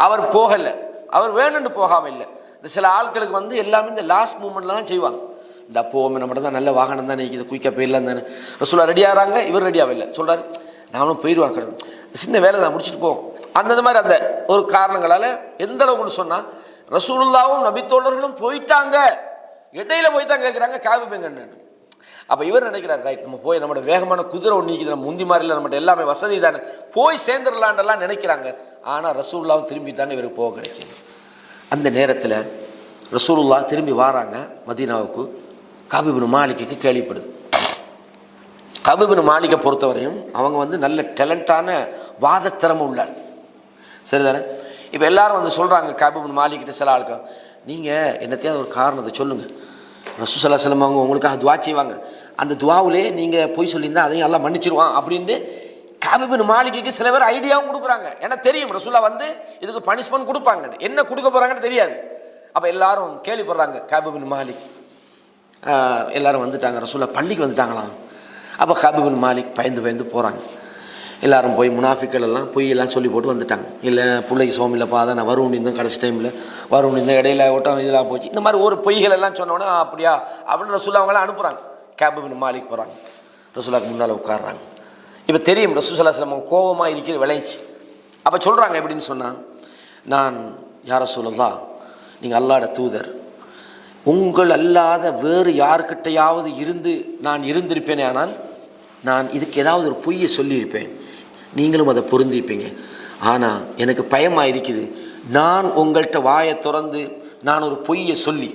அவர் போகலை, அவர் வேணும்னு போகாமல் இல்லை. இந்த சில ஆட்களுக்கு எல்லாமே இந்த லாஸ்ட் மூமெண்ட்டில் தான் செய்வாங்க. இந்த அப்போவும் நம்மகிட்ட தான் நல்ல வாகனம் தான் நிற்கிது, குயிக்காக போயிடலாம் தானே. ரசூலுல்லாஹ் ரெடியாகிறாங்க, இவர் ரெடியாகவே இல்லை. சொல்கிறார், நானும் போயிடுவாங்க, சின்ன வேலை தான் முடிச்சுட்டு போவோம். அந்த மாதிரி அந்த ஒரு காரணங்களால் எந்த அளவுக்குன்னு சொன்னால் ரசூலுல்லாவும் நபித்தோழர்களும் போயிட்டாங்க, இடையில போய் தான் கேட்குறாங்க கஅப் எங்கன்னு. அப்போ இவர் நினைக்கிறார், ரைட், நம்ம போய் நம்மளோட வேகமான குதிரை ஒன்று நிற்கிது, நம்ம முந்தி மாதிரி இல்லை, நம்மகிட்ட எல்லாமே வசதி தானே, போய் சேர்ந்துடலான்லாம் நினைக்கிறாங்க. ஆனால் ரசூலுல்லாவும் திரும்பிட்டாங்க, இவருக்கு போக கிடைக்கிது. அந்த நேரத்தில் ரசூலுல்லாஹ் திரும்பி வாராங்க மதீனாவுக்கு. கஅப் இப்னு மாலிக்கு கேள்விப்படுது. கஅப் இப்னு மாலிக்கை பொறுத்தவரையும் அவங்க நல்ல டேலண்டான வாதத்திறமை உள்ளார், சரிதானே. இப்போ எல்லாரும் சொல்கிறாங்க கஅப் இப்னு மாலிக்கிட்ட சில ஆளுக்கு, நீங்கள் என்னத்தையாவது ஒரு காரணத்தை சொல்லுங்கள், ரசூல் ஸல்லல்லாஹு அலைஹி வஸல்லம் அவங்க உங்களுக்காக துவா செய்வாங்க, அந்த துவாவிலே நீங்கள் போய் சொல்லியிருந்தால் அதையும் எல்லாம் மன்னிச்சிருவான் அப்படின்ட்டு கஅப் இப்னு மாலிக்கு சில பேர் ஐடியாவும் கொடுக்குறாங்க. ஏன்னா தெரியும் ரசூலுல்லாஹ் இதுக்கு பனிஷ்மெண்ட் கொடுப்பாங்க, என்ன கொடுக்க போகிறாங்கன்னு தெரியாது. அப்போ எல்லாரும் கேள்விப்படுறாங்க கஅப் இப்னு மாலிக் எல்லாரும் வந்துட்டாங்க, ரசூலுல்லாஹ் பள்ளிக்கு வந்துட்டாங்களாம். அப்போ கஅப் இப்னு மாலிக் பயந்து போகிறாங்க. எல்லாரும் போய் முனாஃபிக்கள் எல்லாம் பொய்யெல்லாம் சொல்லி போட்டு வந்துட்டாங்க. இல்லை பிள்ளைக்கு சோமில்லப்பா, அதை நான் வருவன் இருந்தேன், கடைசி டைமில் வருவன் இருந்தேன், இடையில ஓட்டம் இதெல்லாம் போச்சு, இந்த மாதிரி ஒரு பொய்கள் எல்லாம் சொன்னோன்னா அப்படியா அப்படின்னு ரசூலுல்லாஹ் அவங்களாம் அனுப்புகிறாங்க. கஅப் இப்னு மாலிக் போகிறாங்க, ரசூலுல்லாஹ்க்கு முன்னால் உட்காடுறாங்க. இப்போ தெரியும் ரசூல் ஸல்லல்லாஹு அலைஹி வஸல்லம் கோபமாக இருக்கிற விளைஞ்சி. அப்போ சொல்கிறாங்க எப்படின்னு சொன்னால், நான் யா ரசூலல்லாஹ், நீங்கள் அல்லாஹ்வுடைய தூதர், உங்கள் அல்லாத வேறு யாருக்கிட்டையாவது நான் இருந்திருப்பேனே, ஆனால் நான் இதுக்கு ஏதாவது ஒரு பொய்யை சொல்லியிருப்பேன், நீங்களும் அதை பொருந்திருப்பீங்க. ஆனால் எனக்கு பயமாக இருக்குது, நான் உங்கள்கிட்ட வாயை திறந்து நான் ஒரு பொய்யை சொல்லி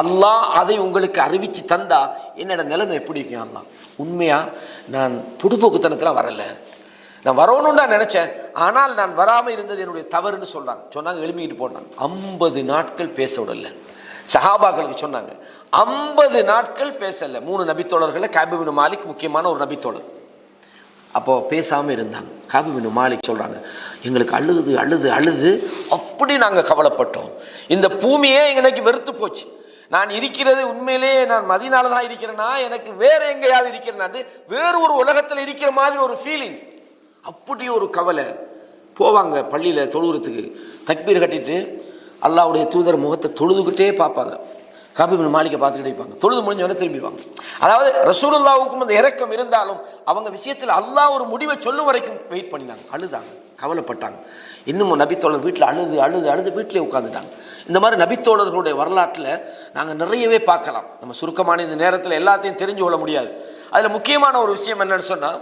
அல்லாஹ் அதை உங்களுக்கு அறிவித்து தந்தா என்னோட நிலைமை எப்படி இருக்கும்? அல்லாஹ் உண்மையாக நான் பொடுபோக்குத்தனத்தில் வரலை, நான் வரணும்னு நான் நினச்சேன், ஆனால் நான் வராமல் இருந்தது என்னுடைய தவறுன்னு சொன்னாங்க. எழுமிக்கிட்டு போனாங்க. 50 நாட்கள் பேச விடலை. சஹாபாக்களுக்கு சொன்னாங்க 50 நாட்கள் பேசலை. 3 நபித்தோழர்களில் கஅப் இப்னு மாலிக் முக்கியமான ஒரு நபித்தோழர். அப்போது பேசாமல் இருந்தாங்க. கஅப் இப்னு மாலிக் சொல்கிறாங்க, எங்களுக்கு அழுது அப்படி நாங்கள் கவலைப்பட்டோம், இந்த பூமியே எனக்கு வெறுத்து போச்சு, நான் இருக்கிறது உண்மையிலே நான் மதீனால தான் இருக்கிறேன்னா, எனக்கு வேறு எங்கேயாவது இருக்கிறேன்னாட்டு வேறு ஒரு உலகத்தில் இருக்கிற மாதிரி ஒரு ஃபீலிங், அப்படி ஒரு கவலை. போவாங்க பள்ளியில் தொழுகிறதுக்கு, தக்பீர் கட்டிட்டு அல்லாஹ்வுடைய தூதர் முகத்தை தொழுதுகிட்டே பார்ப்பாங்க. கஅப் இப்னு மாலிக்கை பார்த்துக்கிட்டே இருப்பாங்க. தொழுது முடிஞ்சவனே திரும்பிடுவாங்க. அதாவது ரசூலுல்லாஹ்வுக்கும் அந்த இரக்கம் இருந்தாலும் அவங்க விஷயத்தில் அல்லாஹ் ஒரு முடிவை சொல்லும் வரைக்கும் வெயிட் பண்ணினாங்க, அழுதாங்க, கவலைப்பட்டாங்க. இன்னும் நபித்தோழர் வீட்டில் அழுது வீட்டிலே உட்காந்துட்டாங்க. இந்த மாதிரி நபித்தோழர்களுடைய வரலாற்றில் நாங்கள் நிறையவே பார்க்கலாம். நம்ம சுருக்கமான இந்த நேரத்தில் எல்லாத்தையும் தெரிஞ்சு கொள்ள முடியாது. அதில் முக்கியமான ஒரு விஷயம் என்னன்னு சொன்னால்,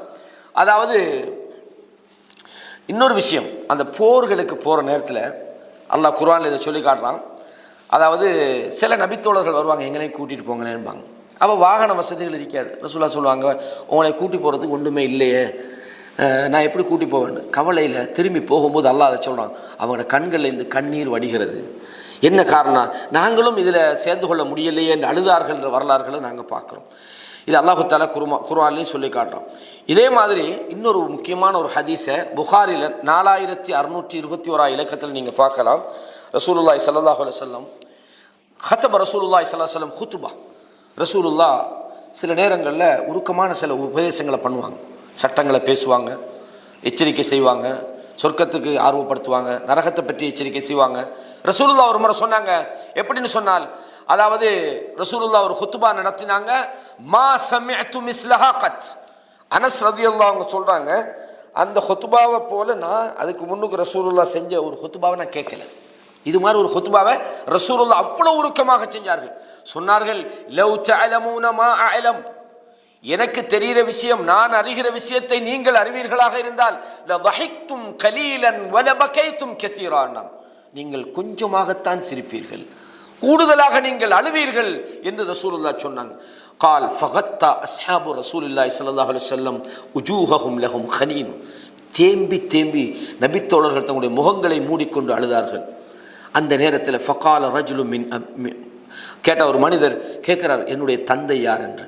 அதாவது இன்னொரு விஷயம், அந்த போர்களுக்கு போகிற நேரத்தில் அல்லாஹ் குர்ஆனில் இதை சொல்லி காட்டுறான். அதாவது சில நபித்தோழர்கள் வருவாங்க, எங்களையும் கூட்டிகிட்டு போங்களேன்பாங்க. அப்போ வாகன வசதிகள் இருக்காது. ரசூலுல்லாஹ் சொல்லுவாங்க, உங்களை கூட்டி போகிறதுக்கு ஒன்றுமே இல்லையே, நான் எப்படி கூட்டி போக வேண்டும்? கவலையில் திரும்பி போகும்போது அல்லாஹ் அதை சொல்கிறான், அவங்களோட கண்களில் இருந்து கண்ணீர் வடிகிறது. என்ன காரணம்? நாங்களும் இதில் சேர்ந்து கொள்ள முடியலையே என்று அழுதார்கள் என்ற வரலாறுகளை நாங்கள் பார்க்குறோம். இது அல்லாஹு தஆலா குர்ஆன்லையும் சொல்லி காட்டுறோம். இதே மாதிரி இன்னொரு முக்கியமான ஒரு ஹதீஸை புகாரில் 4621 இலக்கத்தில் நீங்கள் பார்க்கலாம். ரசூலுல்லாஹி ஸல்லல்லாஹு அலைஹி வஸல்லம் ஹத்தப ரசூலுல்லாஹி ஸல்லல்லாஹு அலைஹி வஸல்லம் ஹுத்பா. ரசூலுல்லாஹ் சில நேரங்களில் உருக்கமான சில உபதேசங்களை பண்ணுவாங்க, சட்டங்களை பேசுவாங்க, எச்சரிக்கை செய்வாங்க, சொர்க்கத்துக்கு ஆர்வப்படுத்துவாங்க, நரகத்தை பற்றி எச்சரிக்கை செய்வாங்க. ரசூலுல்லாஹ் ஒரு முறை சொன்னாங்க, எப்படின்னு சொன்னால், அதாவது ரசூலுல்லாஹ் ஒரு ஹுத்பா நடத்தினாங்க, மா சமிஅத்து மிஸ்லஹா கத். அனஸ் ரலியல்லாஹு அன்ஹு சொல்றாங்க, அந்த ஹுத்பாவை போல நான் அதுக்கு முன்னுக்கு ரசூலுல்லாஹ் செஞ்ச ஒரு ஹுத்பாவை நான் கேட்கல. இது மாதிரி ஒரு ஹுத்பாவை ரசூலுல்லாஹ் அவ்வளவு உருக்கமாக செஞ்சார்கள். சொன்னார்கள், லவ் தஅலமூன மா அஅலம், எனக்கு தெரிகிற விஷயம், நான் அறிகிற விஷயத்தை நீங்கள் அறிவீர்களாக இருந்தால், லதஹிக்தும் கலீலன் வலபகைத்தும் கஸீரான், நீங்கள் கொஞ்சமாகத்தான் சிரிப்பீர்கள், கூடுதலாக நீங்கள் அழுவீர்கள் என்று ரசூலுல்லாஹ் சொன்னாங்க. قال فغطى أصحاب رسول الله صلى الله عليه وسلم وجوههم لهم خنين. தேம்பி தேம்பி நபித்தோழர்கள் தங்களுடைய முகங்களை மூடிக்கொண்டு அழுதார்கள். அந்த நேரத்தில் ஃபகால ரஜுலும் கேட்ட ஒரு மனிதர் கேட்கிறார், என்னுடைய தந்தை யார் என்று.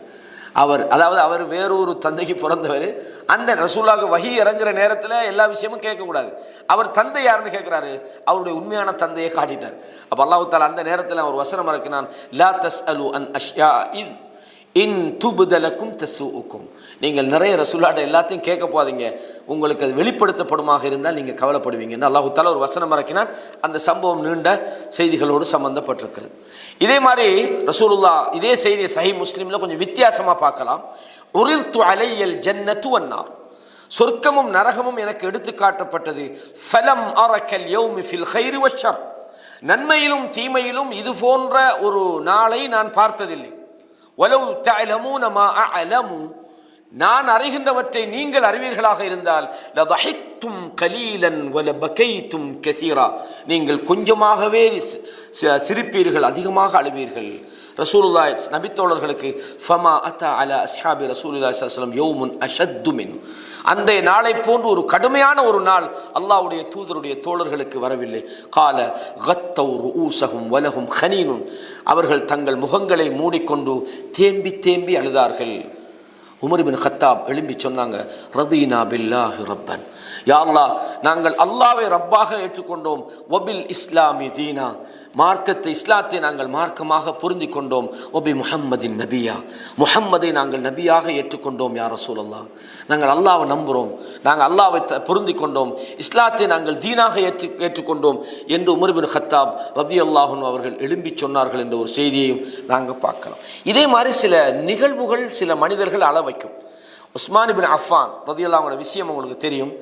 அவர் வேறொரு தந்தைக்கு பிறந்தவர். அந்த ரசூலுல்லாஹ்வுக்கு வஹி இறங்குற நேரத்தில் எல்லா விஷயமும் கேட்கக்கூடாது. அவர் தந்தை யாருன்னு கேட்கிறாரு, அவருடைய உண்மையான தந்தையை காட்டிட்டார். அப்போ அல்லாஹ் தஆலா அந்த நேரத்தில் ஒரு வசனம் இறக்கினான், லா தஸ்அலு அன் அஷ்யா இன் துபுதலக்கும் தசூஉக்கும். நீங்கள் நிறைய ரசூலுல்லாஹ்ட்ட எல்லாத்தையும் கேட்க போதீங்க, உங்களுக்கு அது வெளிப்படுத்தப்படுமாக இருந்தால் நீங்கள் கவலைப்படுவீங்கன்னு அல்லாஹ் தஆலா ஒரு வசனம் இறக்கினான். அந்த சம்பவம் நீண்ட செய்திகளோடு சம்பந்தப்பட்டிருக்கிறது. இதே மாதிரி ரசூலுல்லாஹ் இதே செய்தியை சஹீஹ் முஸ்லிமில் கொஞ்சம் வித்தியாசமாக பார்க்கலாம். உரில்து அலையல் ஜன்னத்து வன்னார், சொர்க்கமும் நரகமும் எனக்கு எடுத்து காட்டப்பட்டது. ஃபலம் அரக்கல் யௌமி ஃபில் கைரி வஷ்ஷர், நன்மையிலும் தீமையிலும் இது போன்ற ஒரு நாளை நான் பார்த்ததில்லை. வலவ் தஅலமூன மா அஅலமு, நான் அறிகின்றவற்றை நீங்கள் அறிவீர்களாக இருந்தால் லதஹிக்தும் கலீலன் வலபகைத்தும் கஸீரா, நீங்கள் கொஞ்சமாகவே சிரிப்பீர்கள், அதிகமாக அழுவீர்கள். ரசூலுல்லாஹ் நபித்தோழர்களுக்கு ஃபமா அத்தா அலா அஸ்ஹாபி ரசூலுல்லாஹி ஸல்லல்லாஹு அலைஹி வஸல்லம் யௌமுன் அஷத்து மின், அந்த நாளை போன்று ஒரு கடுமையான ஒரு நாள் அல்லாஹ்வுடைய தூதருடைய தோழர்களுக்கு வரவில்லை. கால கத்தௌ ரூஸஹும் வலஹும் ஹனீனுன், அவர்கள் தங்கள் முகங்களை மூடிக்கொண்டு தேம்பி தேம்பி அழுதார்கள். உமர் இப்னு கத்தாப் எழும்பி சொன்னாங்க, ரதீனா பில்லாஹி ரப்பன், யா அல்லாஹ், நாங்கள் அல்லாஹ்வை ரப்பாக ஏற்றுக்கொண்டோம். வபில் இஸ்லாமி தீனா, மார்க்கத்தை இஸ்லாத்தை நாங்கள் மார்க்கமாக பொருந்தி கொண்டோம். ஒபி முஹம்மதின் நபியா, முஹம்மதை நாங்கள் நபியாக ஏற்றுக்கொண்டோம். யா ரசூலல்லாஹ், நாங்கள் அல்லாஹ்வை நம்புகிறோம், நாங்கள் அல்லாஹ்வை பொருந்தி கொண்டோம், இஸ்லாத்தை நாங்கள் தீனாக ஏற்றுக்கொண்டோம் என்று உமர் இப்னு கத்தாப் ரலியல்லாஹு அன்ஹு அவர்கள் எழும்பி சொன்னார்கள் என்ற ஒரு செய்தியையும் நாங்கள் பார்க்கலாம். இதே மாதிரி சில நிகழ்வுகள் சில மனிதர்கள் அள வைக்கும். உஸ்மான் இப்னு அஃபான் ரலியல்லாஹு அன்ஹு விஷயம் உங்களுக்கு தெரியும்.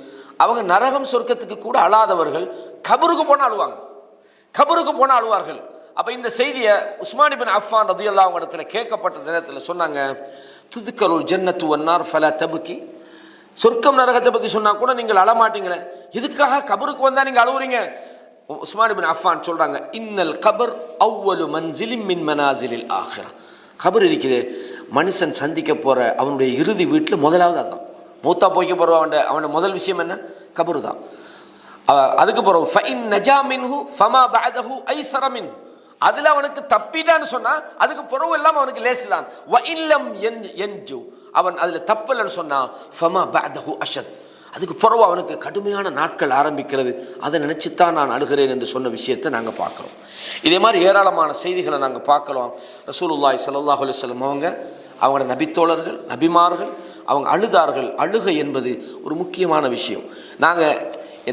அவங்க நரகம் சொர்க்கத்துக்கு கூட அழாதவர்கள், கபருக்கு போனால் அழுவாங்க, கபருக்கு போனால் அழுவார்கள். அப்போ இந்த செய்தியை உஸ்மான் இப்னு அஃபான் ரலியல்லாஹு அன்ஹு இடத்துல கேட்கப்பட்ட நேரத்தில் சொன்னாங்க, துதுக்கருல் ஜன்னத்து வன்னார் ஃபலா தபுக்கி, சொர்க்கம் நரகத்தை பற்றி சொன்னால் கூட நீங்கள் அழமாட்டீங்களே, எதுக்காக கபருக்கு வந்தால் நீங்கள் அழுவுறீங்க? உஸ்மான் இப்னு அஃபான் சொல்கிறாங்க, இன்னல் கபர் அவ்வலு மன்சிலின் மின் மனாசிலில் ஆஹிரா, கபர் இருக்குது மனுஷன் சந்திக்க போகிற அவனுடைய இறுதி வீட்டில் முதலாவது அதுதான். மூத்தா போய்க்க போகிறவன் அவனோட முதல் விஷயம் என்ன? கபரு தான். அதுக்கு பிறகு ஃபஇன் நஜா மின்ஹு ஃபமா பஅதஹு ஐஸர மின், அதில் அவனுக்கு தப்பிட்டான்னு சொன்னால் அதுக்கு பிறகு எல்லாம் அவனுக்கு லேசு தான். வ இல்லம் யன்ஜு, அவன் அதில் தப்பலன்னு சொன்னால் ஃபமா பஅதஹு அஷத், அதுக்கு பிறகு அவனுக்கு கடுமையான நாட்கள் ஆரம்பிக்கிறது. அதை நினச்சித்தான் நான் அழுகிறேன் என்று சொன்ன விஷயத்தை நாங்கள் பார்க்குறோம். இதே மாதிரி ஏராளமான செய்திகளை நாங்கள் பார்க்கலாம். ரசூலுல்லாஹி ஸல்லல்லாஹு அலைஹி வஸல்லம் அவங்களோட நபித்தோழர்கள் நபிமார்கள் அவங்க அழுதார்கள். அழுகை என்பது ஒரு முக்கியமான விஷயம். நாங்கள்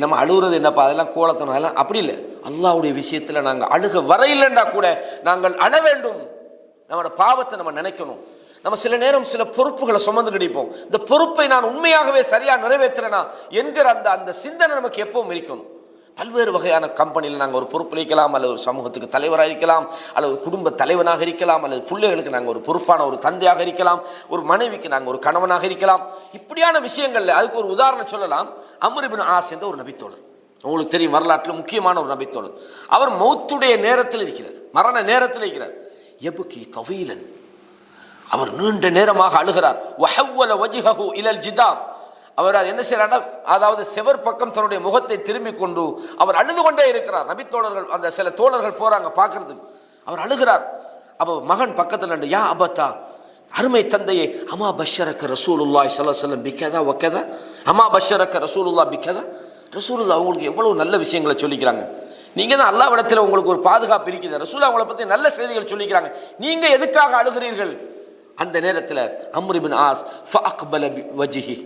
நம்ம அழுகிறது என்னப்பா அதெல்லாம் கோலத்தனம், அதெல்லாம் அப்படி இல்லை. அல்லாஹ்வுடைய விஷயத்தில் நாங்கள் அழுக வரையில்லைண்டா கூட நாங்கள் அழ வேண்டும். நம்மளோட பாவத்தை நம்ம நினைக்கணும். நம்ம சில நேரம் சில பொறுப்புகளை சுமந்து கிடைப்போம். இந்த பொறுப்பை நான் உண்மையாகவே சரியாக நிறைவேற்றுறேனா என்கிற அந்த சிந்தனை நமக்கு எப்பவும் இருக்கணும். பல்வேறு வகையான கம்பெனியில் நாங்கள் ஒரு பொறுப்பு இருக்கலாம், அல்லது ஒரு சமூகத்துக்கு தலைவராக இருக்கலாம், அல்லது ஒரு குடும்ப தலைவனாக இருக்கலாம், அல்லது பிள்ளைகளுக்கு நாங்கள் ஒரு பொறுப்பான ஒரு தந்தையாக இருக்கலாம், ஒரு மனைவிக்கு நாங்கள் ஒரு கணவனாக இருக்கலாம். இப்படியான விஷயங்களில் அதுக்கு ஒரு உதாரணம் சொல்லலாம். அம்ர் இப்னு ஆஸ் என்ற ஒரு நபித்தோழர், உங்களுக்கு தெரியும், வரலாற்றில் முக்கியமான ஒரு நபித்தோழர். அவர் மௌத்துடைய நேரத்தில் இருக்கிறார், மரண நேரத்தில் இருக்கிறார். எபுகி தவீலன், அவர் நீண்ட நேரமாக அழுகிறார். வஹவ்வல வஜ்ஹஹு இலல் ஜிதார், அவர் என்ன செய்யறார், அதாவது செவர் பக்கம் தன்னுடைய முகத்தை திரும்பி கொண்டு அவர் அழுது கொண்டே இருக்கிறார். நபித்தோழர்கள் அந்த சில தோழர்கள் போறாங்க பார்க்கறதுக்கு, அவர் அழுகிறார். அப்போ மகன் பக்கத்தில், யா அபத்தா, அருமை தந்தையே, அமா பஷரக்க ரசூலுல்லாஹி ஸல்லல்லாஹு அலைஹி வஸல்லம் பிகதா வகதா, அமா பஷரக்க ரசூலுல்லாஹ் பிகதா, ரசூலுல்லாஹ் உங்களுக்கு எவ்வளவு நல்ல விஷயங்களை சொல்லிக்கிறாங்க. நீங்கள் தான் அல்லாஹ்விடத்தில் உங்களுக்கு ஒரு பாதுகாப்பு இருக்குது, ரசூலுல்லாஹ் அவங்களை பற்றி நல்ல செய்திகள் சொல்லிக்கிறாங்க, நீங்கள் எதுக்காக அழுகிறீர்கள்? அந்த நேரத்தில் அம்ர் இப்னு ஆஸ் ஃபஅக்பல பிவஜ்ஹி,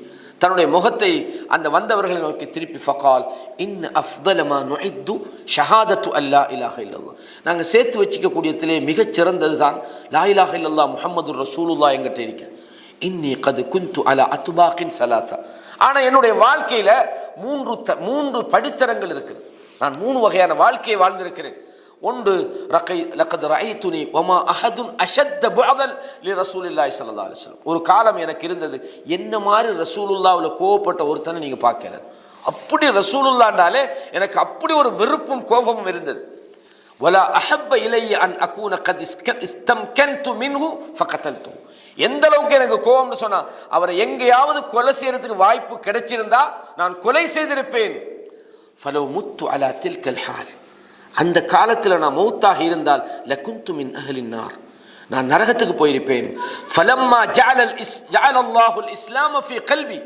தன்னுடைய முகத்தை அந்த வந்தவர்களை நோக்கி திருப்பி, ஃபகால் இன் அஃதல மா நுஇத்து ஷஹாதத்து அல்லா இலாஹ இல்லல்லாஹ், நாங்கள் சேர்த்து வச்சுக்கக்கூடியதிலே மிகச் சிறந்தது தான் லா இலாஹ இல்லல்லாஹ் முஹம்மதுர் ரசூலுல்லாஹ் என்கிட்ட இருக்குது. இன்னி கது குந்து அலா அத்துபாக்கின் சலாசா, ஆனால் என்னுடைய வாழ்க்கையில் மூன்று படித்தரங்கள் இருக்குது. நான் 3 வகையான வாழ்க்கையை வாழ்ந்திருக்கிறேன். ஒன்று, லக்கத் ரஅய்துனி வமா அஹதுன் அஷத்த புஅதன் லிரசூலில்லாஹி ஸல்லல்லாஹு அலைஹி வஸல்லம், ஒரு காலம் எனக்கு இருந்தது என்ன மாதிரி ரசூலுல்லாஹ்வுல கோவப்பட்ட ஒருத்தனை நீங்கள் பார்க்கல. அப்படி ரசூலுல்லாஹ்னாலே எனக்கு அப்படி ஒரு வெறுப்பும் கோபமும் இருந்தது. வலா அஹப்ப இலைய அன் அகூன கத் இஸ்தம்கன்து மின்ஹு ஃபகதல்து, எந்த அளவுக்கு எனக்கு கோபம்னு சொன்னா, அவரை எங்கேயாவது கொலை செய்யறதுக்கு வாய்ப்பு கிடைச்சிருந்தா நான் கொலை செய்திருப்பேன். ஃபலோ முத்து அலா தில்கல் ஹால், அந்த காலத்தில் நான் மௌத்தாக இருந்தால் லகுந்து மின் அஹ்லின் நார், நான் நரகத்துக்கு போயிருப்பேன். ஃபலம்மா ஜஅலல்லாஹுல் இஸ்லாம ஃபீ கல்பி,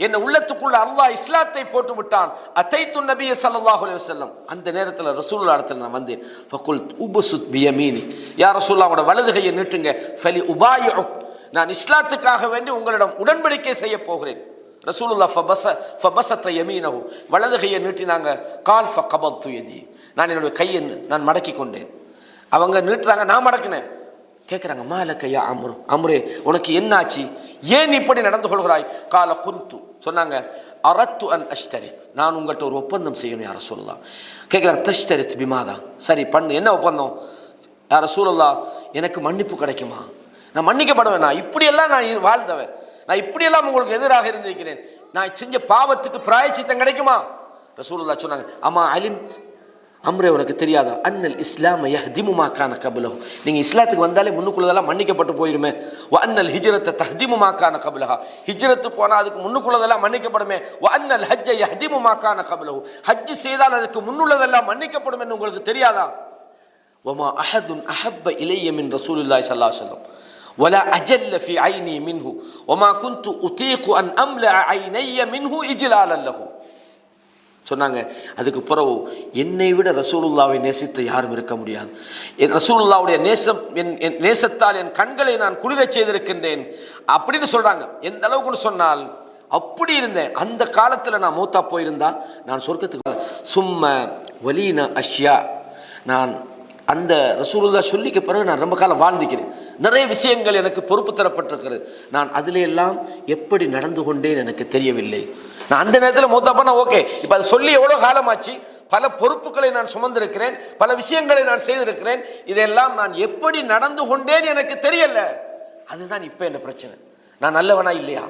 என்ன உள்ளத்துக்குள்ள அல்லாஹ் இஸ்லாத்தை போட்டு விட்டான். அதைத்து நபிய ஸல்லல்லாஹு அலைஹி வஸல்லம், அந்த நேரத்தில் ரசூலுல்லாஹ் இடத்துல நான் வந்தேன். ஃபகுல்த் உபசுத் பியமீனி, யா ரசூலுல்லாஹ் உங்களோட வலது கையை நீட்டுங்க. ஃபலி உபாயிஉக், நான் இஸ்லாத்துக்காக வேண்டி உங்களிடம் உடன்படிக்கை செய்ய போகிறேன். ரசூலுல்லாஹ் ஃபபஸத யமீனஹு, வலது கையை நீட்டினாங்க. கால் ஃபகபத்து யதி, நான் என்னுடைய கையை நான் மடக்கி கொண்டேன். அவங்க நீட்டுறாங்க, நான் மடக்கினேன். கேட்குறாங்க, மாலக்கையா அம்ரு, அம்ரே உனக்கு என்னாச்சு, ஏன் இப்படி நடந்து கொள்கிறாய்? கால குந்து, சொன்னாங்க, அரத்து அன் அஷ்தரித், நான் உங்கள்கிட்ட ஒரு ஒப்பந்தம் செய்யணும் யார சொல்லலாம். கேட்குறாங்க, தஷ்தரித் பிமாதா, சரி பண்ணு, என்ன ஒப்பந்தம்? யார சொல்லலாம், எனக்கு மன்னிப்பு கிடைக்குமா? நான் மன்னிக்கப்படுவேன், நான் இப்படியெல்லாம் நான் வாழ்ந்தவன், நான் இப்படியெல்லாம் உங்களுக்கு எதிராக இருந்திருக்கிறேன், நான் செஞ்ச பாவத்துக்கு பிராயச்சித்தம் கிடைக்குமா? ரசூலுல்லாஹ் சொன்னாங்க, அம்மா அலிம் அம்ரே உனக்கு தெரியாதா, அன்னல் இஸ்லாம யஹ்திமு மா கான கப்லஹு, நீங்க இஸ்லாத்துக்கு வந்தாலே முன்னுக்குள்ளதெல்லாம் மன்னிக்கப்பட்டு போயிருமே. வ அன்னல் ஹிஜ்ரத்த தஹ்திமு மா கான கப்லஹா, ஹிஜ்ரத்து போனா அதுக்கு முன்னுக்குள்ளதெல்லாம் மன்னிக்கப்படுமே. வ அன்னல் ஹஜ்ஜ யஹ்திமு மா கான கப்லஹு, ஹஜ் செய்தால் அதுக்கு முன்னுள்ளதெல்லாம் மன்னிக்கப்படும் என்று உங்களுக்கு தெரியாதா? வமா அஹதுன் அஹப்ப இலைய மின் ரசூலுல்லாஹி ஸல்லல்லாஹு அலைஹி வஸல்லம் வலா அஜல்ல ஃபீ ஐனி மின்ஹு வமா குன்து உதீகு அன் அம்லஅ ஐனைய மின்ஹு இஜ்லாலன் லஹு. சொன்னாங்க, அதுக்கு பிறகு என்னை விட ரசூலுல்லாவை நேசித்த யாரும் இருக்க முடியாது. என் ரசூலுல்லாவுடைய நேசத்தால் என் கண்களை நான் குளிரச் செய்திருக்கின்றேன் அப்படின்னு சொல்றாங்க. எந்த அளவுக்கு சொன்னால், அப்படி இருந்தேன். அந்த காலத்தில் நான் மூத்தா போயிருந்தா நான் சொர்க்கத்துக்கு. சும்ம வலீன அஷ்யா, நான் அந்த ரசூலுல்லா சொல்லிக்க பிறகு நான் ரொம்ப காலம் வாழ்ந்துக்கிறேன். நிறைய விஷயங்கள் எனக்கு பொறுப்பு தரப்பட்டிருக்கிறது. நான் அதிலே எல்லாம் எப்படி நடந்து கொண்டேன் எனக்கு தெரியவில்லை. நான் அந்த நேரத்தில் மூத்தாப்பா ஓகே, இப்போ அதை சொல்லி எவ்வளோ காலமாச்சு, பல பொறுப்புகளை நான் சுமந்திருக்கிறேன், பல விஷயங்களை நான் செய்திருக்கிறேன், இதெல்லாம் நான் எப்படி நடந்து கொண்டேன் எனக்கு தெரியல. அதுதான் இப்போ என்ன பிரச்சனை. நான் நல்லவனா இல்லையா,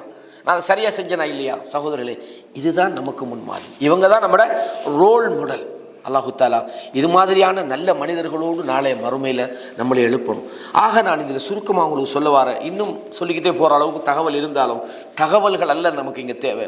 நான் சரியா செஞ்சனா இல்லையா? சகோதரர்களே, இதுதான் நமக்கு முன்மாதிரி. இவங்க தான் நம்மளோட ரோல் மாடல். அல்லாஹு தாலா இது மாதிரியான நல்ல மனிதர்களோடு நாளைய மறுமையில் நம்மளை எழுப்பணும். ஆக நான் இதில் சுருக்கமாக உங்களுக்கு சொல்ல வரேன். இன்னும் சொல்லிக்கிட்டே போகிற அளவுக்கு தகவல் இருந்தாலும் தகவல்கள் அல்ல நமக்கு இங்கே தேவை.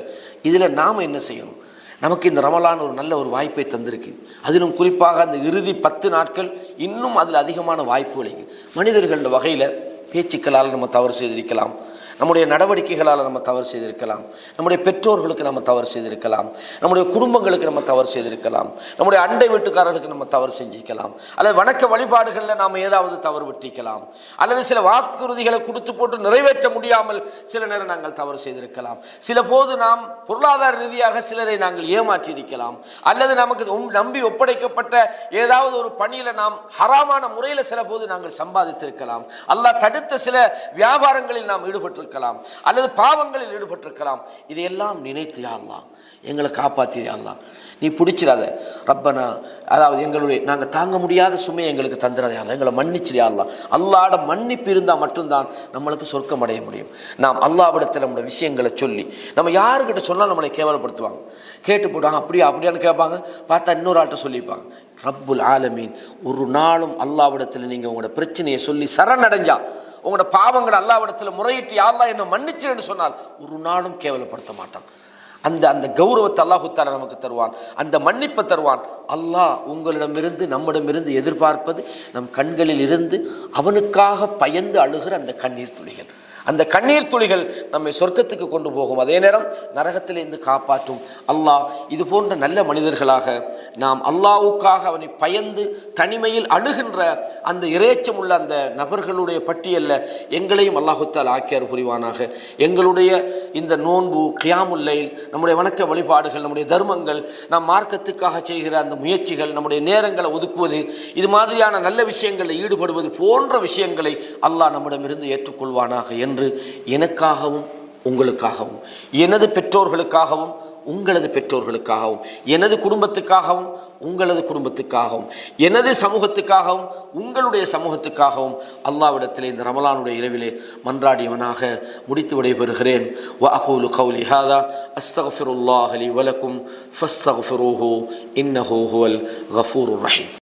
இதில் நாம் என்ன செய்யணும்? நமக்கு இந்த ரமலான் ஒரு நல்ல ஒரு வாய்ப்பை தந்திருக்கு. அதிலும் குறிப்பாக அந்த இறுதி 10 நாட்கள் இன்னும் அதில் அதிகமான வாய்ப்புகள். மனிதர்கள வகையில் பேச்சுக்களால் நம்ம தவறு செய்திருக்கலாம், நம்முடைய நடவடிக்கைகளால் நம்ம தவறு செய்திருக்கலாம், நம்முடைய பெற்றோர்களுக்கு நம்ம தவறு செய்திருக்கலாம், நம்முடைய குடும்பங்களுக்கு நம்ம தவறு செய்திருக்கலாம், நம்முடைய அண்டை வீட்டுக்காரர்களுக்கு நம்ம தவறு செஞ்சிருக்கலாம், அல்லது வணக்க வழிபாடுகளில் நாம் ஏதாவது தவறு விட்டிருக்கலாம், அல்லது சில வாக்குறுதிகளை கொடுத்து போட்டு நிறைவேற்ற முடியாமல் சில நேரம் நாங்கள் தவறு செய்திருக்கலாம். சில போது நாம் பொருளாதார ரீதியாக சிலரை நாங்கள் ஏமாற்றி இருக்கலாம், அல்லது நமக்கு நம்பி ஒப்படைக்கப்பட்ட ஏதாவது ஒரு பணியில் நாம் ஹராமான முறையில் சில போது நாங்கள் சம்பாதித்திருக்கலாம், அல்லாஹ் தடுத்த சில வியாபாரங்களில் நாம் ஈடுபட்டு அல்லது பாவங்களில் ஈடுபட்டிருக்கலாம். இதையெல்லாம் நினைத்து யா அல்லாஹ் எங்களை காப்பாற்றி யா அல்லாஹ் நீ பிடிச்சிடாத ரப்பனா, அதாவது எங்களுடைய நாங்கள் தாங்க முடியாத சுமையை எங்களுக்கு தந்துடாத யா அல்லாஹ், எங்களை மன்னிச்சிரியா அல்லாஹ். அல்லாஹ்வோட மன்னிப்பு இருந்தால் மட்டும்தான் நம்மளுக்கு சொர்க்கம் அடைய முடியும். நாம் அல்லாஹ்விடத்தில் நம்முடைய விஷயங்களை சொல்லி, நம்ம யாருக்கிட்ட சொன்னால் நம்மளை கேவலப்படுத்துவாங்க, கேட்டு போட்டாங்க அப்படியான்னு கேட்பாங்க, பார்த்தா இன்னொரு ஆள்கிட்ட சொல்லிப்பாங்க. ரப்புல் ஆலமீன் ஒரு நாளும் அல்லாஹ்விடத்தில் நீங்கள் உங்களோட பிரச்சனையை சொல்லி சரணடைஞ்சா, உங்களோட பாவங்களை அல்லாஹ்விடத்தில் முறையிட்டு யா அல்லாஹ் என்ன மன்னிச்சிருன்னு சொன்னால் ஒரு நாளும் கேவலப்படுத்த மாட்டான். அந்த கௌரவத்தை அல்லாஹு தஆலா நமக்கு தருவான், அந்த மன்னிப்பை தருவான். அல்லாஹ் உங்களிடமிருந்து நம்மிடமிருந்து எதிர்பார்ப்பது நம் கண்களில் இருந்து அவனுக்காக பயந்து அழுகிற அந்த கண்ணீர் துளிகள். அந்த கண்ணீர் துளிகள் நம்மை சொர்க்கத்துக்கு கொண்டு போகும், அதே நேரம் நரகத்திலிருந்து காப்பாற்றும். அல்லாஹ் இது போன்ற நல்ல மனிதர்களாக நாம் அல்லாஹ்வுக்காக அவனை பயந்து தனிமையில் அழுகின்ற அந்த இறைச்சம் உள்ள அந்த நபர்களுடைய பட்டியலில் எங்களையும் அல்லாஹு தஆலா ஆக்கியார் புரிவானாக. எங்களுடைய இந்த நோன்பு, கியாமுல் லைல், நம்முடைய வணக்க வழிபாடுகள், நம்முடைய தர்மங்கள், நாம் மார்க்கத்துக்காக செய்கிற அந்த முயற்சிகள், நம்முடைய நேரங்களை ஒதுக்குவது, இது மாதிரியான நல்ல விஷயங்களில் ஈடுபடுவது போன்ற விஷயங்களை அல்லாஹ் நம்மிடமிருந்து ஏற்றுக்கொள்வானாக என்று எனக்காகவும் உங்களுக்காகவும், எனது பெற்றோர்களுக்காகவும் உங்களது பெற்றோர்களுக்காகவும், எனது குடும்பத்துக்காகவும் உங்களது குடும்பத்துக்காகவும், எனது சமூகத்துக்காகவும் உங்களுடைய சமூகத்துக்காகவும் அல்லாஹ்விடத்திலே இந்த ரமலானுடைய இரவிலே மன்றாடியவனாக முடித்து விடைபெறுகிறேன். வ அகூலு கௌலி ஹாதா அஸ்தக்ஃபிருல்லாஹ லி வ லக்கும் ஃபஸ்தக்ஃபிரூஹு இன்னஹு ஹுவல் கஃபூருர் ரஹீம்.